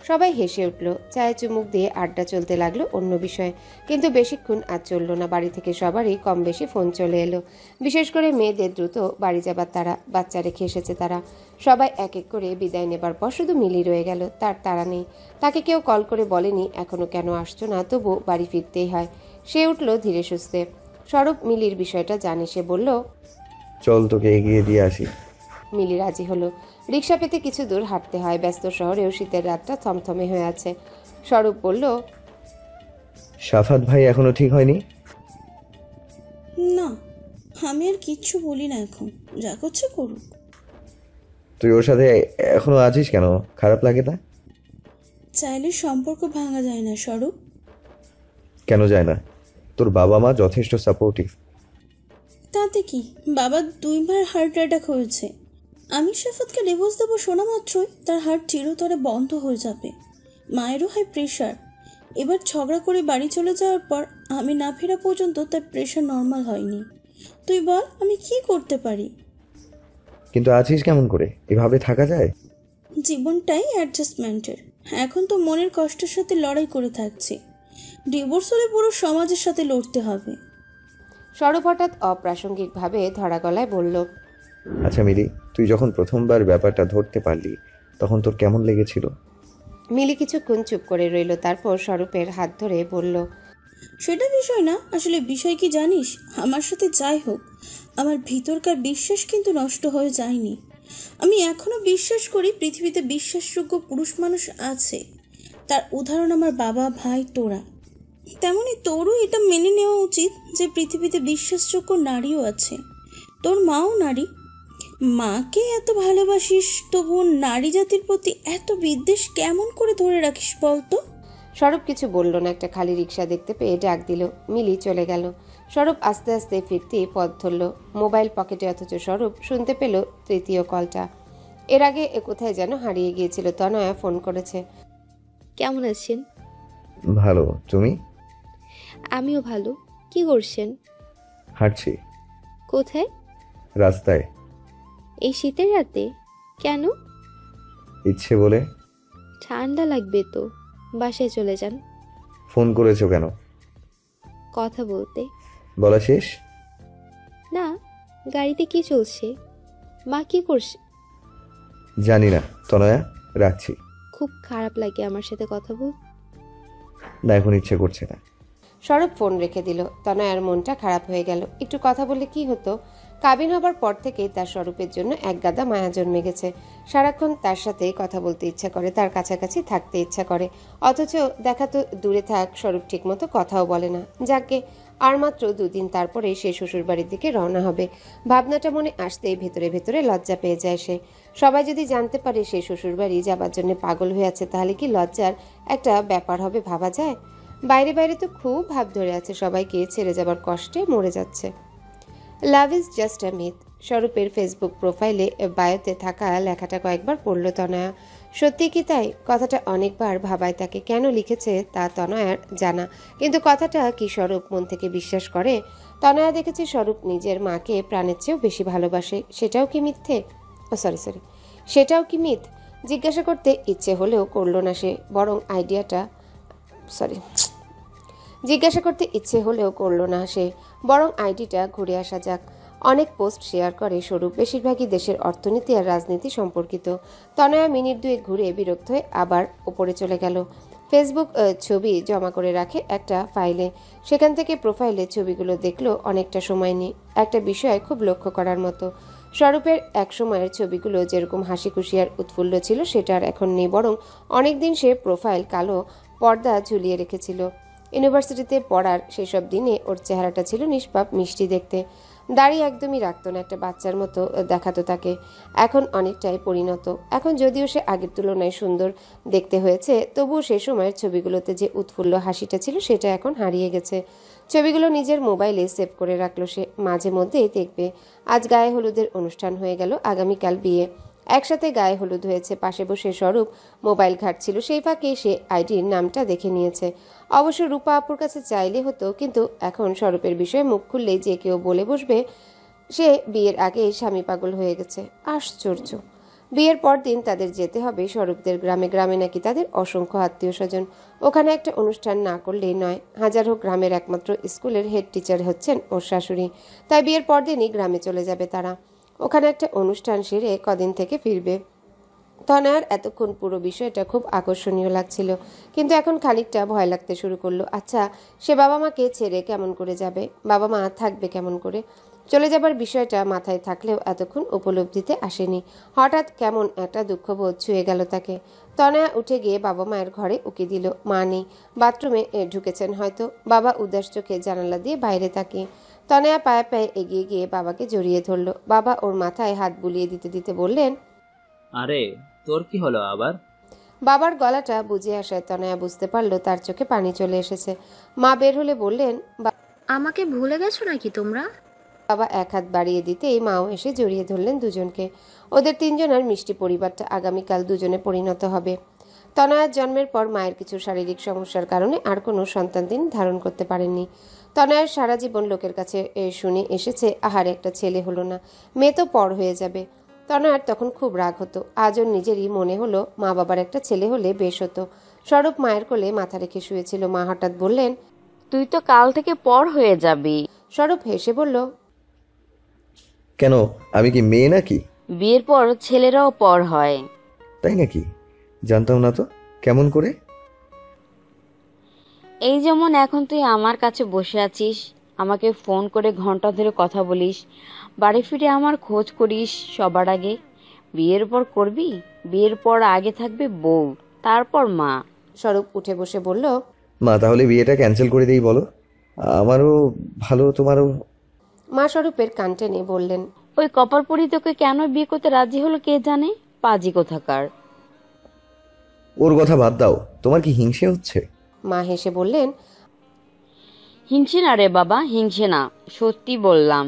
সবাই হেসে উঠল। চায়ে চুমুক দিয়ে আড্ডা চলতে লাগলো অন্য বিষয়ে, কিন্তু বেশিক্ষণ আর চলল না। বাড়ি থেকে সবারই কম বেশি ফোন চলে এলো, বিশেষ করে মেয়েদের দ্রুত বাড়ি যাবার তারা। বাচ্চা রেখে এসেছে তারা। সবাই এক এক করে বিদায় নেবার পর শুধু মিলি রয়ে গেল। তার তাড়া নেই, তাকে কেউ কল করে বলেনি এখনো কেন আসছো না, তবু বাড়ি ফিরতেই হয়। সে উঠল ধীরে সুস্থে। স্বরূপ মিলির বিষয়টা জানে, সে বলল, চল তোকে এগিয়ে দিয়ে আসি। মিলি রাজি হলো। রিক্সা পেতে কিছু দূর হাঁটতে হয়। ব্যস্ত শহরেও শীতের রাতটা থমথমে হয়ে আছে। স্বরূপ বলল, সাফাত ভাই এখনো ঠিক হয়নি? না, আমি আর কিচ্ছু বলি না, এখন যা করছে করুক। তুই ওর সাথে এখনো আছিস কেন? খারাপ লাগে না? চাইলে সম্পর্ক ভাঙা যায় না স্বরূপ। কেন যায় না? তোর বাবা মা যথেষ্ট সাপোর্টিভ। তাতে কি, বাবার 2 বার হার্ট অ্যাটাক হয়েছে। আমি সাফাতকে ডিভোর্স দেবো শোনা মাত্রই তার হার্ট চিরতরে বন্ধ হয়ে যাবে। মায়েরও হাই প্রেশার। এবার ঝগড়া করে বাড়ি চলে যাওয়ার পর আমি না ফেরা পর্যন্ত তার প্রেশার নর্মাল হয়নি। তুই বল আমি কি করতে পারি? কিন্তু আছিস কেমন করে? এভাবে থাকা যায়? জীবনটাই অ্যাডজাস্টমেন্টের। এখন তো মনের কষ্টের সাথে লড়াই করে থাকছি। ডিভোর্স হলে পুরো সমাজের সাথে লড়তে হবে। স্বরূপ হঠাৎ অপ্রাসঙ্গিকভাবে ধরা গলায় বলল, আচ্ছা মিলি, তুই যখন প্রথমবার ব্যাপারটা ধরতে পারলি তখন তোর কেমন লেগেছিল? মিলি কিছুক্ষণ চুপ করে রইল, তারপর স্বরূপের হাত ধরে বলল, সেটা বিষয় না, আসলে বিষয় কি জানিস, আমার সাথে যাই হোক আমার ভিতরকার বিশ্বাস কিন্তু নষ্ট হয়ে যায়নি। আমি এখনো বিশ্বাস করি পৃথিবীতে বিশ্বাসযোগ্য পুরুষ মানুষ আছে। তার উদাহরণ আমার বাবা, ভাই, তোরা। তেমনি তোরও এটা মেনে নেওয়া উচিত যে পৃথিবীতে বিশ্বাসযোগ্য নারীও আছে। তোর মাও নারী। মাকে এত ভালোবাসিস, তবু নারী জাতির প্রতি এত বিদ্বেষ কেমন করে ধরে রাখিস বলতো? স্বরূপ কিছু বলল না। একটা খালি রিক্সা দেখতে পেয়ে ডাক দিল। মিলি চলে গেল। স্বরূপ আস্তে আস্তে ফিরতে পথ ধরল, মোবাইল পকেটে, অথচ স্বরূপ শুনতে পেল তৃতীয় কলটা। এর আগে কোথায় যেন হারিয়ে গিয়েছিল। তনয়া ফোন করেছে। কেমন আছেন? ভালো, তুমি? আমিও ভালো। কি করছেন? হাঁটছি। কোথায়? রাস্তায়। এই শীতের রাতে? কেন? ইচ্ছে বলে। ঠান্ডা লাগবে তো, বাসায় চলে যান। ফোন করেছো কেন? কথা বলতে। বলা শেষ? না, গাড়িতে কি চলছে? মা কি করছে? জানি না তনয়া, রাখছি। খুব খারাপ লাগে আমার সাথে কথা বল। না, এখন ইচ্ছে করছে না। স্বরূপ ফোন রেখে দিল। তনয়ার মনটা খারাপ হয়ে গেল। একটু কথা বললে কি হতো? কাবিন হবার পর থেকেই তার স্বরূপের জন্য এক গাদা মায়া জন্মে গেছে। সারাক্ষণ তার সাথে কথা বলতে ইচ্ছা করে, তার কাছাকাছি থাকতে ইচ্ছা করে। অথচ দেখা তো দূরে থাক, স্বরূপ ঠিক মতো কথাও বলে না। যাকে আর মাত্র 2 দিন তারপরে সে শ্বশুর বাড়ির দিকে রওনা হবে। ভাবনাটা মনে আসতেই ভেতরে ভেতরে লজ্জা পেয়ে যায় সে। সবাই যদি জানতে পারে সে শ্বশুর বাড়ি যাবার জন্য পাগল হয়ে আছে, তাহলে কি লজ্জার একটা ব্যাপার হবে ভাবা যায়? বাইরে বাইরে তো খুব ভাব ধরে আছে, সবাইকে ছেড়ে যাবার কষ্টে মরে যাচ্ছে। Love is just a myth. স্বরূপের ফেসবুক প্রোফাইলে বায়োতে থাকা লেখাটা কয়েকবার পড়ল তনয়া। সত্যি কি তাই? কথাটা অনেকবার ভাবায় তাকে। কেন লিখেছে তা তনয়ার জানা, কিন্তু কথাটা কি স্বরূপ মন থেকে বিশ্বাস করে? তনয়া দেখেছে স্বরূপ নিজের মাকে প্রাণের চেয়েও বেশি ভালোবাসে। সেটাও কি মিথ্যে? সেটাও কি মিথ? জিজ্ঞাসা করতে ইচ্ছে হলেও করল না সে, বরং আইডিটা ঘুরে আসা যাক। অনেক পোস্ট শেয়ার করে স্বরূপ, বেশিরভাগই দেশের অর্থনীতি আর রাজনীতি সম্পর্কিত। তনয়া মিনিট 2 ঘুরে বিরক্ত হয়ে আবার ওপরে চলে গেল। ফেসবুক ছবি জমা করে রাখে একটা ফাইলে। সেখান থেকে প্রোফাইলে ছবিগুলো দেখলো অনেকটা সময় নিয়ে। একটা বিষয় খুব লক্ষ্য করার মতো, স্বরূপের এক সময়ের ছবিগুলো যেরকম হাসি খুশি আর উৎফুল্ল ছিল সেটা আর এখন নেই, বরং অনেকদিন সে প্রোফাইল কালো পর্দা ঝুলিয়ে রেখেছিল। ইউনিভার্সিটিতে পড়ার সেসব দিনে ওর চেহারাটা ছিল নিষ্পাপ, মিষ্টি দেখতে। দাড়ি একদমই রাখত না, একটা বাচ্চার মতো দেখাতো তাকে। এখন অনেকটাই পরিণত। এখন যদিও সে আগের তুলনায় সুন্দর দেখতে হয়েছে, তবুও সে সময়ের ছবিগুলোতে যে উৎফুল্ল হাসিটা ছিল সেটা এখন হারিয়ে গেছে। ছবিগুলো নিজের মোবাইলে সেভ করে রাখলো সে, মাঝে মধ্যেই দেখবে। আজ গায়ে হলুদের অনুষ্ঠান হয়ে গেল, আগামীকাল বিয়ে। একসাথে গায়ে হলুদ হয়েছে। পাশে বসে স্বরূপ মোবাইল ঘাঁটছিল, সেই ফাঁকে সে আইডির নামটা দেখে নিয়েছে। অবশ্য রূপা আপুর কাছে চাইলে হতো, কিন্তু এখন স্বরূপের বিষয়ে মুখ খুললেই যে কেউ বলে বসবে সে বিয়ের আগে স্বামী পাগল হয়ে গেছে। আশ্চর্য! বিয়ের পর দিন তাদের যেতে হবে স্বরূপদের গ্রামে। গ্রামে নাকি তাদের অসংখ্য আত্মীয় স্বজন। ওখানে একটা অনুষ্ঠান না করলেই নয়। হাজার হোক, গ্রামের একমাত্র স্কুলের হেড টিচার হচ্ছেন ওর শাশুড়ি। তাই বিয়ের পর দিনই গ্রামে চলে যাবে তারা। ওখানে একটা অনুষ্ঠান সেরে কদিন থেকে ফিরবে। তনয়ার এতক্ষণ পুরো বিষয়টা খুব আকর্ষণীয় লাগছিল, কিন্তু এখন খানিকটা ভয় লাগতে শুরু করলো। আচ্ছা, সে বাবা মাকে ছেড়ে কেমন করে যাবে? বাবা মা থাকবে কেমন করে? চলে যাবার বিষয়টা মাথায় থাকলেও এতক্ষণ উপলব্ধিতে আসেনি। হঠাৎ কেমন একটা দুঃখবোধ ছুঁয়ে গেল তাকে। তনয়া উঠে গিয়ে বাবা মায়ের ঘরে উকি দিল। মা নেই, বাথরুমে ঢুকেছেন হয়তো। বাবা উদাস চোখে জানালা দিয়ে বাইরে তাকিয়ে। তনয়া পায়ে পায়ে এগিয়ে গিয়ে বাবাকে জড়িয়ে ধরল। বাবা ওর মাথায় হাত বুলিয়ে দিতে দিতে বললেন, আরে তোর কি হলো আবার? বাবার গলাটা বুঝে আসায় তনয়া বুঝতে পারলো তার চোখে পানি চলে এসেছে। মা বের হলে বললেন, আমাকে ভুলে গেছো নাকি তোমরা? বাবা এক হাত বাড়িয়ে দিতেই মাও এসে জড়িয়ে ধরলেন দুজনকে। ওদের তিনজনের মিষ্টি পরিবারটা আগামীকাল দুজনে পরিণত হবে। তনয়ার জন্মের পর মায়ের কিছু শারীরিক সমস্যার কারণে আর কোনো সন্তান তিনি ধারণ করতে পারেননি। তনয়ার সারা জীবন লোকের কাছে শুনে এসেছে, আহার একটা ছেলে হলো না, মেয়ে তো পর হয়ে যাবে। তনয়ার তখন খুব রাগ হতো। আজ ওর নিজেরই মনে হলো মা বাবার একটা ছেলে হলে বেশ হতো। স্বরূপ মায়ের কোলে মাথা রেখে শুয়েছিল। মা হঠাৎ বললেন, তুই তো কাল থেকে পর হয়ে যাবি। স্বরূপ হেসে বলল, কেন, আমি কি মেয়ে নাকি? বিয়ের পর ছেলেরাও পর হয়। তাই নাকি? জানতাম না তো। কেমন করে? এই যেমন এখন তুই আমার কাছে বসে আছিস, আমাকে ফোন করে ঘন্টা ধরে কথা বলিস, বাড়ি ফিরে আমার খোঁজ করিস সবার আগে। বিয়ের পর করবি? বিয়ের পর আগে থাকবে বউ, তারপর মা। স্বরূপ উঠে বসে বলল, মা তাহলে বিয়েটা ক্যান্সেল করে দেই বলো, আমারও ভালো তোমারও। মা স্বরূপের কান টেনে বললেন, ওই কপালপুরি তোকে কেন বিয়ে করতে রাজি হলো কে জানে, পাজি কোথাকার। ওর কথা বাদ দাও, তোমার কি হিংসে হচ্ছে? মা হেসে বললেন, হিংসে না রে বাবা, হিংসে না, সত্যি বললাম।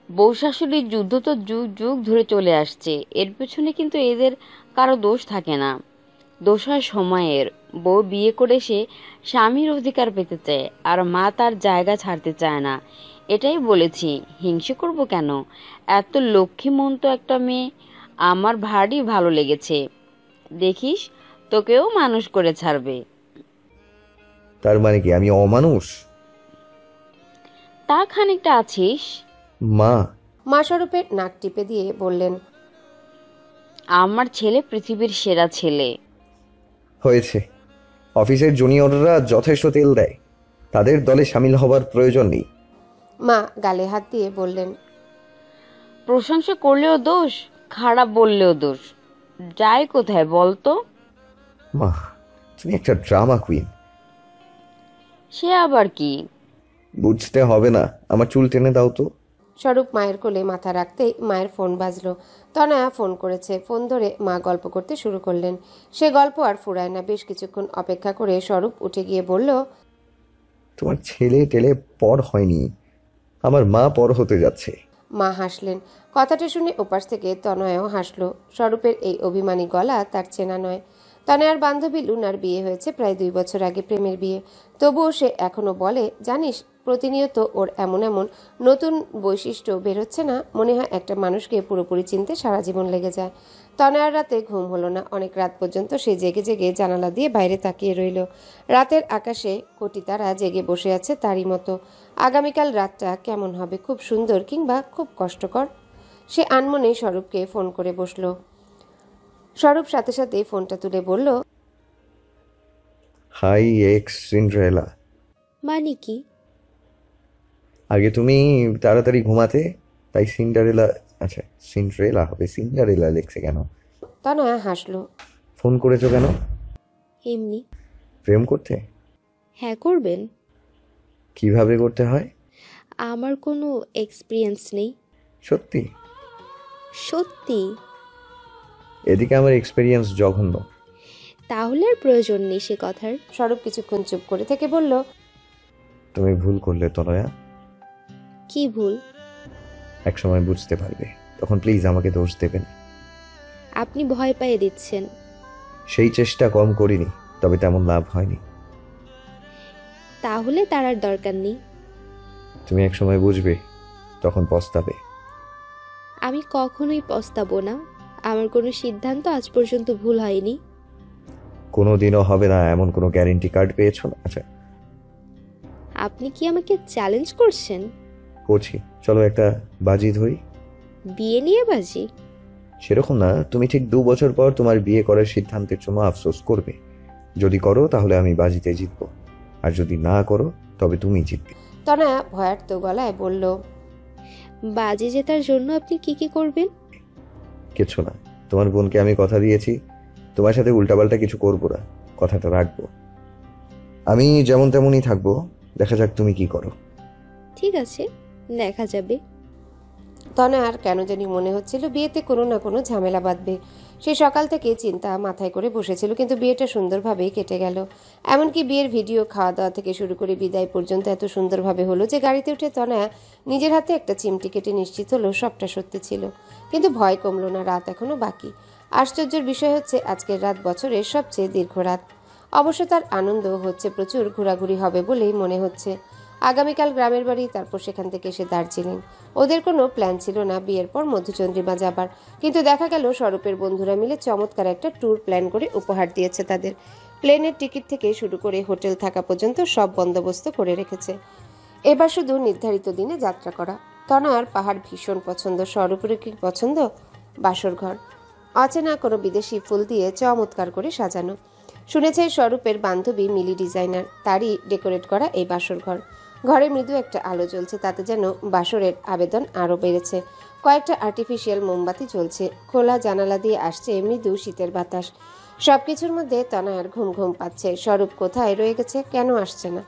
বউ শাশুড়ির যুদ্ধ তো যুগ যুগ ধরে চলে আসছে, এর পেছনে কিন্তু এদের কারো দোষ থাকে না, দোষ হয় সময়ের। বউ বিয়ে করে সে স্বামীর অধিকার পেতে চায়, আর মা তার জায়গা ছাড়তে চায় না। এটাই বলেছি, হিংসে করব কেন? এত লক্ষ্মীমন্ত একটা মেয়ে আমার ভারী ভালো লেগেছে। দেখিস তোকেও মানুষ করে ছাড়বে। তার মানে কি আমি অমানুষ? তা খানিকটা আছিস। মা মা স্বরূপের নাক টিপে দিয়ে বললেন, আমার ছেলে পৃথিবীর সেরা ছেলে। হয়েছে, অফিসের জুনিয়ররা যথেষ্ট তেল দেয়, তাদের দলে সামিল হবার প্রয়োজন নেই। মা গালে হাত দিয়ে বললেন, প্রশংসা করলেও দোষ, খারাপ বললেও দোষ, যায় কোথায় বলতো? মা তুমি একটা ড্রামা কুইন। সে আবার কি? বুঝতে হবে না, আমার চুল টেনে দাও তো। স্বরূপ মায়ের কোলে মাথা রাখতেই মায়ের ফোন বাজলো। তনয়া ফোন করেছে। ফোন ধরে মা গল্প করতে শুরু করলেন। সে গল্প আর ফুরায় না। বেশ কিছুক্ষণ অপেক্ষা করে স্বরূপ উঠে গিয়ে বলল, তোমার ছেলে টেলে পর হয়নি, আমার মা পর হতে যাচ্ছে। মা হাসলেন। কথাটা শুনে ওপাশ থেকে তনয়াও হাসলো। স্বরূপের এই অভিমানী গলা তার চেনা নয়। তনয়ার বান্ধবী লুনার বিয়ে হয়েছে প্রায় 2 বছর আগে, প্রেমের বিয়ে। তবুও সে এখনো বলে, জানিস প্রতিনিয়ত ওর এমন এমন নতুন বৈশিষ্ট্য বেরোচ্ছে না, মনে হয় একটা মানুষকে পুরোপুরি চিনতে সারা জীবন লেগে যায়। তনয়ার রাতে ঘুম হলো না। অনেক রাত পর্যন্ত সে জেগে জেগে জানালা দিয়ে বাইরে তাকিয়ে রইল। রাতের আকাশে কোটি তারা জেগে বসে আছে তারই মতো। আগামীকাল রাতটা কেমন হবে, খুব সুন্দর কিংবা খুব কষ্টকর? সে আনমনে স্বরূপকে ফোন করে বসলো। স্বরূপ সাথে সাথে ফোনটা তুলে বলল, হাই এক্স সিন্ড্রেলা। মানে কি? আগে তুমি তাড়াতাড়ি ঘুমাতে, তাই সিন্ডারেলা, আচ্ছা সিন্ড্রেলা হবে, সিন্ডারেলা লেখছে কেন? তনয়া হাসলো। ফোন করেছো কেন? এমনি। প্রেম করতে? হ্যাঁ, করবেন। কিভাবে করতে হয়? আমার কোনো এক্সপিরিয়েন্স নেই। সত্যি? সত্যি। এদিকে আমার এক্সপিরিয়েন্স জঘন্য। তাহলে আর প্রয়োজন নেই সে কথার। স্বরূপ কিছুক্ষণ চুপ করে থেকে বলল, তুমি ভুল করলে তনয়া। কি ভুল? একসময় বুঝতে পারবে, তখন প্লিজ আমাকে দোষ দেবেন। আপনি ভয় পাইয়ে দিচ্ছেন। সেই চেষ্টা কম করিনি, তবে তেমন লাভ হয়নি। তাহলে তার আর দরকার নেই। তুমি একসময় বুঝবে, তখন পস্তাবে। আমি কখনোই পস্তাবো না। আমার কোনো সিদ্ধান্ত আজ পর্যন্ত ভুল হয়নি। কোনোদিনও হবে না, এমন কোনো গ্যারেন্টি কার্ড পেয়েছো না? আচ্ছা, আপনি কি আমাকে চ্যালেঞ্জ করছেন? করছি, চলো একটা বাজি ধরি। বিয়ে নিয়ে বাজি? সেরকম না, তুমি ঠিক 2 বছর পর তোমার বিয়ে করার সিদ্ধান্তের জন্য আফসোস করবে। যদি করো তাহলে আমি বাজিতে জিতবো, আর যদি না করো তবে তুমি জিতবে। তনয়া ভয়ার্ত গলায় বলল, বাজি জেতার জন্য আপনি কি কি করবেন? কিছু না, তোমার বোনকে আমি কথা দিয়েছি তোমার সাথে উল্টাপাল্টা কিছু করবো না, কথাটা রাখবো। আমি যেমন তেমনই থাকবো, দেখা যাক তুমি কি করো। ঠিক আছে, দেখা যাবে। তনয়ার কেন জানি মনে হচ্ছিল বিয়েতে কোনো না কোনো ঝামেলা বাঁধবে। সে সকাল থেকে চিন্তা মাথায় করে বসেছিল, কিন্তু বিয়েটা সুন্দরভাবেই কেটে গেল। এমনকি বিয়ের ভিডিও, খাওয়া দাওয়া থেকে শুরু করে বিদায় পর্যন্ত এত সুন্দরভাবে হলো যে গাড়িতে উঠে তনয়া নিজের হাতে একটা চিমটি কেটে নিশ্চিত হলো সবটা সত্যি ছিল। কিন্তু ভয় কমলো না, রাত এখনো বাকি। আশ্চর্যের বিষয় হচ্ছে আজকের রাত বছরের সবচেয়ে দীর্ঘ রাত। অবশ্য তার আনন্দ হচ্ছে, প্রচুর ঘোরাঘুরি হবে বলেই মনে হচ্ছে। আগামীকাল গ্রামের বাড়ি, তারপর সেখান থেকে এসে দার্জিলিং। ওদের কোনো প্ল্যান ছিল না বিয়ের পর মধুচন্দ্রিমা যাবার, কিন্তু দেখা গেল স্বরূপের বন্ধুরা মিলে চমৎকার একটা ট্যুর প্ল্যান করে উপহার দিয়েছে তাদের। প্লেনের টিকিট থেকে শুরু করে হোটেল থাকা পর্যন্ত সব বন্দোবস্ত করে রেখেছে। এবার শুধু নির্ধারিত দিনে যাত্রা করা। তনয়ার পাহাড় ভীষণ পছন্দ। স্বরূপের কি পছন্দ? বাসর ঘর অচেনা কোনো বিদেশি ফুল দিয়ে চমৎকার করে সাজানো। শুনেছে স্বরূপের বান্ধবী মিলি ডিজাইনার, তারই ডেকোরেট করা এই বাসর ঘর। ঘরে মৃদু একটা আলো জ্বলছে, তাতে যেন বাসরের আবেদন আরও বেড়েছে। কয়েকটা আর্টিফিশিয়াল মোমবাতি জ্বলছে, খোলা জানালা দিয়ে আসছে মৃদু শীতের বাতাস। সবকিছুর মধ্যে তনয়ার ঘুম ঘুম পাচ্ছে। স্বরূপ কোথায় রয়ে গেছে? কেন আসছে না?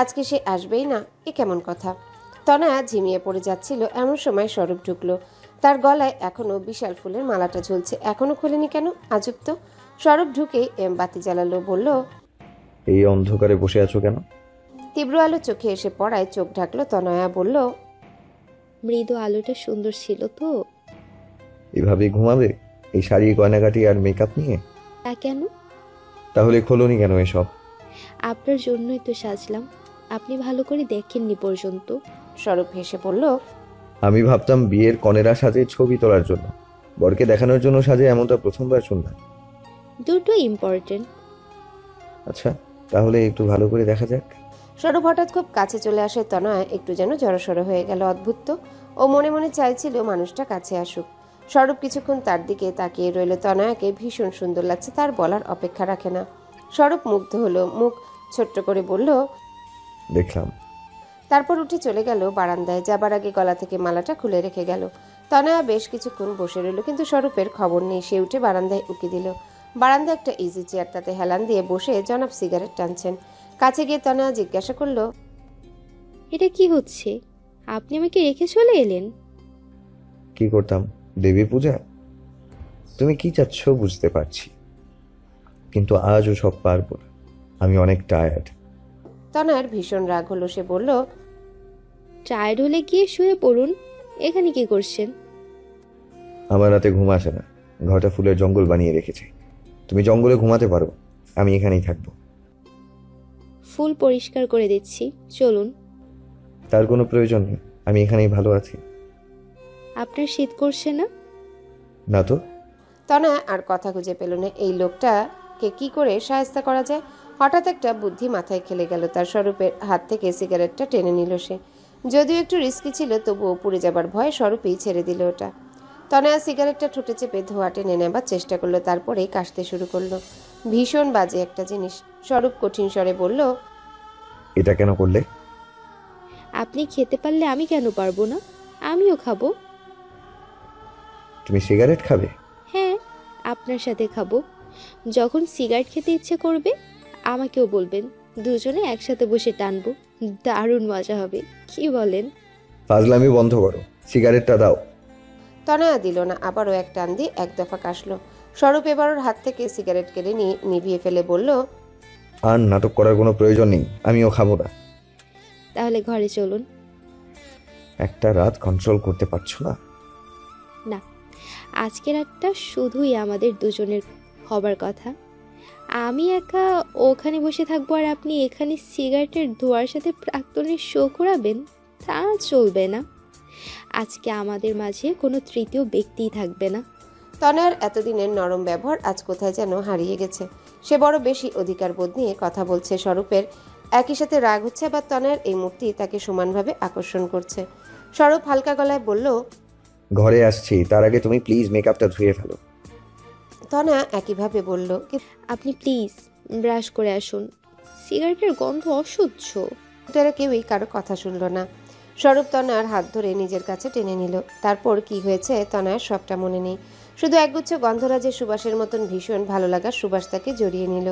আজকে সে আসবেই না, এ কেমন কথা? তনয়া ঝিমিয়ে পড়ে যাচ্ছিল, এমন সময় স্বরূপ ঢুকলো। তার গলায় এখনো বিশাল ফুলের মালাটা ঝুলছে, এখনো খোলেনি কেন? আজব তো। স্বরূপ ঢুকেই বাতি জ্বালালো, বলল, এই অন্ধকারে বসে আছো কেন? তীব্র আলো চোখে এসে পড়ায় চোখ ঢাকলো তনয়া, বলল, মৃদু আলোটা সুন্দর ছিল তো। এভাবেই ঘুমাবে এই শাড়ি, গয়নাগাটি আর মেকআপ নিয়ে? তা কেন? তাহলে খোলনি কেন এসব? আপনার জন্যই তো সাজলাম, আপনি ভালো করে দেখেননি পর্যন্ত। স্বরূপ হেসে বলল, আমি ভাবতাম বিয়ের কনেরা সাজে ছবি তোলার জন্য, বরকে দেখানোর জন্য সাজে, এমনটা প্রথমবার শুনলাম। দুটো ইম্পর্টেন্ট। আচ্ছা, তাহলে একটু ভালো করে দেখা যাক। স্বরূপ হঠাৎ খুব কাছে চলে আসে। তনয়া একটু যেন জড়সড় হয়ে গেল। অদ্ভুত তো, ও মনে মনে চাইছিল মানুষটা কাছে আসুক। স্বরূপ কিছুক্ষণ তার দিকে তাকিয়ে রইল। তনয়াকে ভীষণ সুন্দর লাগছে, তার বলার অপেক্ষা রাখে না। স্বরূপ মুগ্ধ হলো, মুখ ছোট্ট করে বলল, দেখলাম। তারপর উঠে চলে গেল বারান্দায়। যাবার আগে গলা থেকে মালাটা খুলে রেখে গেল। তনয়া বেশ কিছুক্ষণ বসে রইল, কিন্তু স্বরূপের খবর নেই। সে উঠে বারান্দায় উকি দিল। বারান্দায় একটা ইজি চেয়ার, তাতে হেলান দিয়ে বসে জনাব সিগারেট টানছেন। কাছে গিয়ে তনয়া জিজ্ঞাসা করলো, এটা কি হচ্ছে? আপনি আমাকে রেখে চলে এলেন? কি করতাম, দেবী পূজা? তুমি কি চাচ্ছ বুঝতে পারছি, কিন্তু আজও সব পারবো না, আমি অনেক টায়ার্ড। তনয়ার ভীষণ রাগ হলো। সে বলল, টায়ার্ড হলে গিয়ে শুয়ে পড়ুন, এখানে কি করছেন? আমার রাতে ঘুম আসে না, ঘরটা ফুলের জঙ্গল বানিয়ে রেখেছে। তুমি জঙ্গলে ঘুমাতে পারো, আমি এখানেই থাকবো। ফুল পরিষ্কার করে দিচ্ছি, চলুন। তার কোনো প্রয়োজন নেই, আমি এখানেই ভালো আছি। আপনার শীত করছে না? না তো। তনয়া আর কথা খুঁজে পেল না। এই লোকটাকে কি করে সাহায্য করা যায়? হঠাৎ একটা বুদ্ধি মাথায় খেলে গেল তার। স্বরূপের হাত থেকে সিগারেটটা টেনে নিল সে। যদিও একটু রিস্কি ছিল, তবুও পুড়ে যাবার ভয়ে স্বরূপই ছেড়ে দিল ওটা। তনয়া সিগারেটটা ঠোঁটে চেপে ধোঁয়া টেনে নেবার চেষ্টা করলো, তারপরেই কাশতে শুরু করলো। ভীষণ বাজে একটা জিনিস। স্বরূপ কঠিন স্বরে বলল, এটা কেন করলে? আপনি খেতে পারলে আমি কেন পারবো না? আমিও খাবো। তুমি সিগারেট খাবে? হ্যাঁ, আপনার সাথে খাবো। যখন সিগারেট খেতে ইচ্ছে করবে আমাকেও বলবেন, দুজনে একসাথে বসে টানবো, দারুণ মজা হবে। কি বলেন? ফাজলামি বন্ধ করো, সিগারেটটা দাও। তনয়া দিল না, আবারও এক টান দিয়ে এক দফা কাশলো। স্বরূপ এবার ওর হাত থেকে সিগারেট কেড়ে নিয়ে নিভিয়ে ফেলে বলল, আর নাটক করার কোনো প্রয়োজন নেই, আমিও খাবো না। তাহলে ঘরে চলুন। একটা রাত কন্ট্রোল করতে পারছো না? না, আজকের রাতটা শুধুই আমাদের দুজনের হবার কথা। আমি একা ওখানে বসে থাকবো আর আপনি এখানে সিগারেটের ধোঁয়ার সাথে প্রাক্তনের শো করাবেন, তা চলবে না। আজকে আমাদের মাঝে কোনো তৃতীয় ব্যক্তিই থাকবে না। তনয়ার এতদিনের নরম ব্যবহার আজ কোথায় যেন হারিয়ে গেছে। সে বড় বেশি অধিকার বোধ নিয়ে কথা বলছে। স্বরূপের একই সাথে রাগ হচ্ছে, আবার তনয়ার এই মূর্তি তাকে সমানভাবে আকর্ষণ করছে। স্বরূপ হালকা গলায় বলল, ঘরে আসছি, তার আগে তুমি প্লিজ মেকআপটা ধুয়ে ফেলো। তনয়া একইভাবে বলল। আপনি প্লিজ ব্রাশ করে আসুন, সিগারেটের গন্ধ অসহ্য। তারা কেউই কারো কথা শুনল না। স্বরূপ তনয়ার হাত ধরে নিজের কাছে টেনে নিল। তারপর কি হয়েছে তনয়ার সবটা মনে নেই, শুধু একগুচ্ছ গন্ধরাজের সুবাসের মতন ভীষণ ভালো লাগার সুবাস তাকে জড়িয়ে নিল।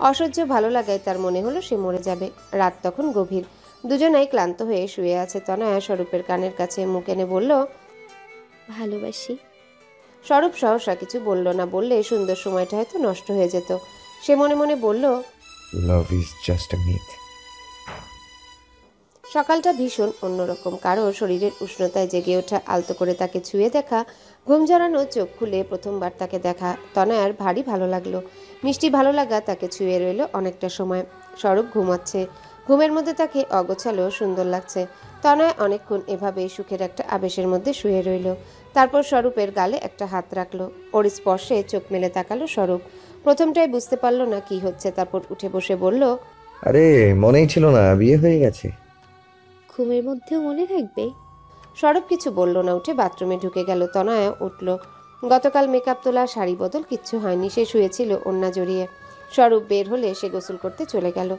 অসহ্য ভালো লাগায় তার মনে হলো সে মরে যাবে। রাত তখন গভীর, দুজনাই ক্লান্ত হয়ে শুয়ে আছে। তনয়া স্বরূপের কানের কাছে মুখ এনে বলল, ভালোবাসি। স্বরূপ সহসা কিছু বলল না, বললে সুন্দর সময়টা হয়তো নষ্ট হয়ে যেত। সে মনে মনে বলল, লাভ ইজ জাস্ট আ মিথ। সকালটা ভীষণ অন্যরকম। কারো শরীরের উষ্ণতায় জেগে ওঠা, আলতো করে তাকে ছুঁয়ে দেখা, ঘুম জড়ানো চোখ খুলে প্রথমবার তাকে দেখা তনয়ার ভারী ভালো লাগলো। মিষ্টি ভালো লাগা তাকে ছুঁয়ে রইল অনেকটা সময়। স্বরূপ ঘুমাচ্ছে, ঘুমের মধ্যে তাকে অগোছালো সুন্দর লাগছে। তনয়া অনেকক্ষণ এভাবে সুখের একটা আবেশের মধ্যে শুয়ে রইল। তারপর স্বরূপের গালে একটা হাত রাখলো। ওর স্পর্শে চোখ মেলে তাকালো স্বরূপ। প্রথমটাই বুঝতে পারলো না কি হচ্ছে, তারপর উঠে বসে বলল, আরে মনেই ছিল না বিয়ে হয়ে গেছে। ঘুমের মধ্যেও মনে থাকবে? স্বরূপ কিছু বলল না, উঠে বাথরুমে ঢুকে গেল। তনয়া উঠল। গতকাল মেকআপ তোলা, শাড়ি বদল কিচ্ছু হয়নি, সে শুয়েছিল ওড়না জড়িয়ে। স্বরূপ বের হলে সে গোসল করতে চলে গেল।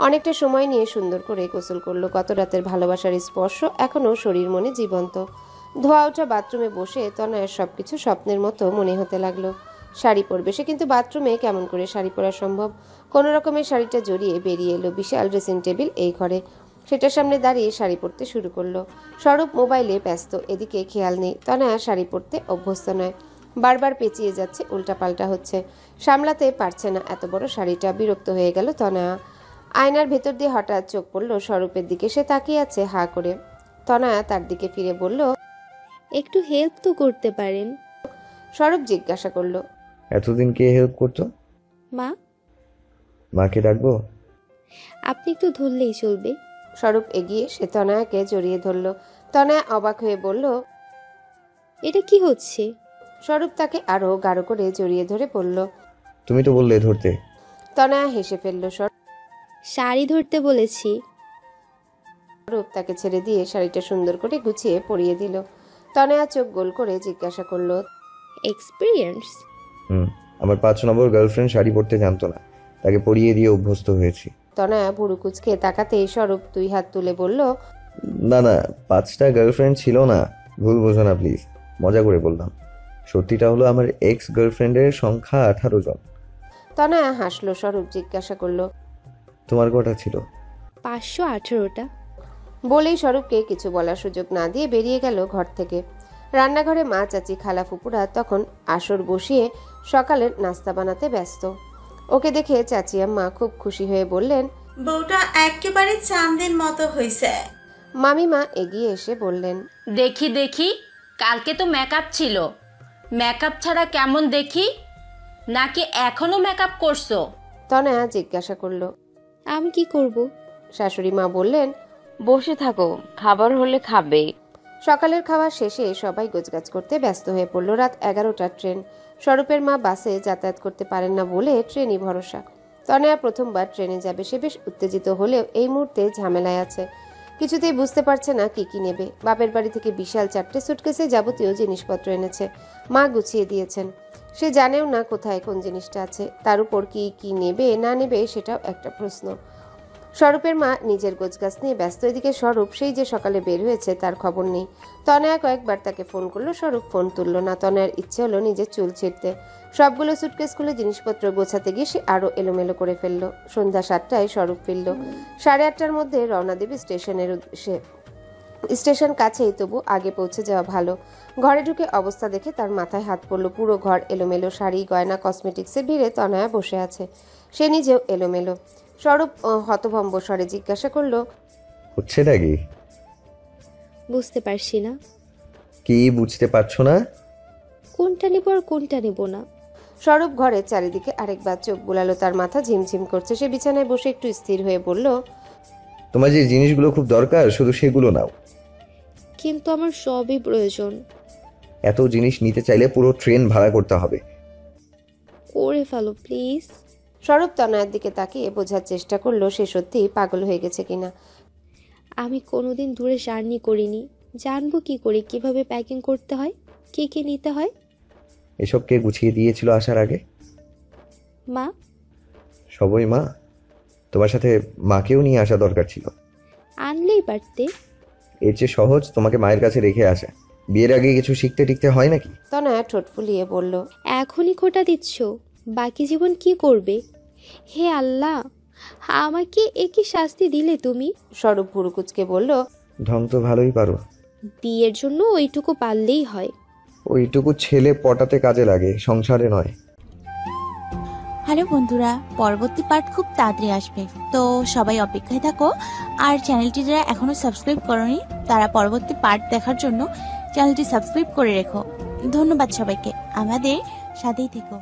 অনেকটা সময় নিয়ে সুন্দর করে গোসল করলো। গত রাতের ভালোবাসার স্পর্শ এখনও শরীর মনে জীবন্ত। ধোয়া ওঠা বাথরুমে বসে তনয়ার সবকিছু স্বপ্নের মতো মনে হতে লাগলো। শাড়ি পরবে সে, কিন্তু বাথরুমে কেমন করে শাড়ি পরা সম্ভব? কোনো রকমের শাড়িটা জড়িয়ে বেরিয়ে এলো। বিশাল ড্রেসিং টেবিল এই ঘরে, সেটার সামনে দাঁড়িয়ে শাড়ি পরতে শুরু করলো। স্বরূপ মোবাইলে ব্যস্ত, এদিকে খেয়াল নেই। তনয়া শাড়ি পরতে অভ্যস্ত নয়, বারবার পেঁচিয়ে যাচ্ছে, উল্টাপাল্টা হচ্ছে, সামলাতে পারছে না এত বড় শাড়িটা। বিরক্ত হয়ে গেল তনয়া। আয়নার ভেতর দিয়ে হঠাৎ চোখ পড়ল স্বরূপের দিকে। সে তাকিয়ে আছে হা করে। তনয়া তার দিকে ফিরে বলল, একটু হেল্প তো করতে পারেন। স্বরূপ জিজ্ঞাসা করলো, এতদিন কে হেল্প করতো? মা। মাকে ডাকবো? আপনি একটু ধরলেই চলবে। স্বরূপ এগিয়ে সে তনয়াকে জড়িয়ে ধরল। তনয়া অবাক হয়ে বলল, এটা কি হচ্ছে? স্বরূপ তাকে আরো গাঢ় করে জড়িয়ে ধরে বলল, তুমি তো বললে ধরতে। তনয়া হেসে ফেলল। শাড়ি ধরতে বলেছি। স্বরূপ তাকে ছেড়ে দিয়ে শাড়িটা সুন্দর করে গুছিয়ে পরিয়ে দিল। তনয়া চোখ গোল করে জিজ্ঞাসা করলো, এক্সপিরিয়েন্স? আমার 5 নম্বর গার্লফ্রেন্ড শাড়ি পরতে জানতো না, তাকে পরিয়ে দিয়ে অভ্যস্ত হয়েছি। তনয়া ভুরু কুচকে তাকাতেই স্বরূপ 2 হাত তুলে বলল, না না, 5টা গার্লফ্রেন্ড ছিল না, ভুল বোঝো না প্লিজ, মজা করে বললাম। সত্যিটা হলো আমার এক্স গার্লফ্রেন্ডের সংখ্যা 18 জন। তনয়া হাসলো। স্বরূপ জিজ্ঞাসা করলো, তোমার কটা ছিল? 518টা। বলেই স্বরূপকে কিছু বলার সুযোগ না দিয়ে বেরিয়ে গেল ঘর থেকে। রান্নাঘরে মা, চাচি, খালা, ফুপুরা তখন আসর বসিয়ে সকালের নাস্তা বানাতে ব্যস্ত। ওকে দেখে চাচি আম্মা খুব খুশি হয়ে বললেন, বউটা একেবারে চাঁদের মতো হয়েছে। মামিমা এগিয়ে এসে বললেন, দেখি দেখি, কালকে তো মেকআপ ছিল, মেকআপ ছাড়া কেমন দেখি, নাকি এখনো মেকআপ করছো? তনয়া জিজ্ঞাসা করলো, আমি কি করব? শাশুড়ি মা বললেন, বসে থাকো, খাবার হলে খাবে। সকালের খাওয়া শেষে সবাই গোছগাছ করতে ব্যস্ত হয়ে পড়ল। রাত 11টার ট্রেন। স্বরূপের মা বাসে যাতায়াত করতে পারেন না বলে ট্রেনই ভরসা। তনয়া প্রথমবার ট্রেনে যাবে। সে বেশ উত্তেজিত হলেও এই মুহূর্তে ঝামেলায় আছে। কিছুতেই বুঝতে পারছে না কি কি নেবে। বাপের বাড়ি থেকে বিশাল 4টে সুটকেসে যাবতীয় জিনিসপত্র এনেছে, মা গুছিয়ে দিয়েছেন। সে জানেও না কোথায় কোন জিনিসটা আছে, তার উপর কি কি নেবে না নেবে সেটাও একটা প্রশ্ন। স্বরূপের মা নিজের গোছগাছ নিয়ে ব্যস্ত। এদিকে স্বরূপ সেই যে সকালে বের হয়েছে তার খবর নেই। তনয়া কয়েকবার তাকে ফোন করলো, স্বরূপ ফোন তুললো না। তনয়ার ইচ্ছে হলো নিজের চুল ছিঁড়তে। সবগুলো সুটকেস খুলে জিনিসপত্র গোছাতে গিয়ে সে আরো এলোমেলো করে ফেললো। সন্ধ্যা 7টায় স্বরূপ ফিরল। 8:30টার মধ্যে রওনা দেবে স্টেশনের উদ্দেশ্যে। স্টেশন কাছেই, তবু আগে পৌঁছে যাওয়া ভালো। ঘরে ঢুকে অবস্থা দেখে তার মাথায় হাত পড়লো। পুরো ঘর এলোমেলো, শাড়ি, গয়না, কসমেটিক্সের ভিড়ে তনয়া বসে আছে। সে নিজেও এলোমেলো। স্বরূপ হতভম্ব স্বরে জিজ্ঞাসা করলো, হচ্ছেটা কি? বুঝতে পারছি না। কি বুঝতে পারছো না? কোনটা নেব আর কোনটা নেব না। স্বরূপ ঘরের চারিদিকে আরেকবার চোখ বুলালো। তার মাথা ঝিমঝিম করছে। সে বিছানায় বসে একটু স্থির হয়ে বলল, তোমার যে জিনিসগুলো খুব দরকার শুধু সেগুলো নাও। কিন্তু আমার সবই প্রয়োজন। এত জিনিস নিতে চাইলে পুরো ট্রেন ভাড়া করতে হবে। করে ফেলো প্লিজ। স্বরূপ তনয়ার দিকে তাকিয়ে বোঝার চেষ্টা করলো সে সত্যি পাগল হয়ে গেছে কিনা। আমি কোনোদিন দূরে জার্নি করিনি, জানবো কি করে কিভাবে প্যাকিং করতে হয়। কে কে নিতে হয়? এসব কে গুছিয়ে দিয়েছিল আসার আগে? মা। সবই মা? তোমার সাথে মাকেও নিয়ে আসা দরকার ছিল। আনলেই পারতে। এর চেয়ে সহজ তোমাকে মায়ের কাছে রেখে আসা। বিয়ের আগে কিছু শিখতে টিকতে হয় নাকি? তনয়া ঠোঁট ফুলিয়ে বলল, এখনই খোটা দিচ্ছ, বাকি জীবন কি করবে? হে আল্লাহ, আমাকে একই শাস্তি দিলে তুমি? স্বরূপ ভুরুকুচকে বলল, ঢং তো ভালোই পারো। বিয়ের জন্য ওইটুকু পারলেই হয়। ওইটুকু ছেলে পটাতে কাজে লাগে, সংসারে নয়। হ্যালো বন্ধুরা, পরবর্তী পার্ট খুব তাড়াতাড়ি আসবে, তো সবাই অপেক্ষায় থাকো। আর চ্যানেলটি যারা এখনো সাবস্ক্রাইব করোনি তারা পরবর্তী পার্ট দেখার জন্য চ্যানেলটি সাবস্ক্রাইব করে রেখো। ধন্যবাদ সবাইকে, আমাদের সাথেই থেকো।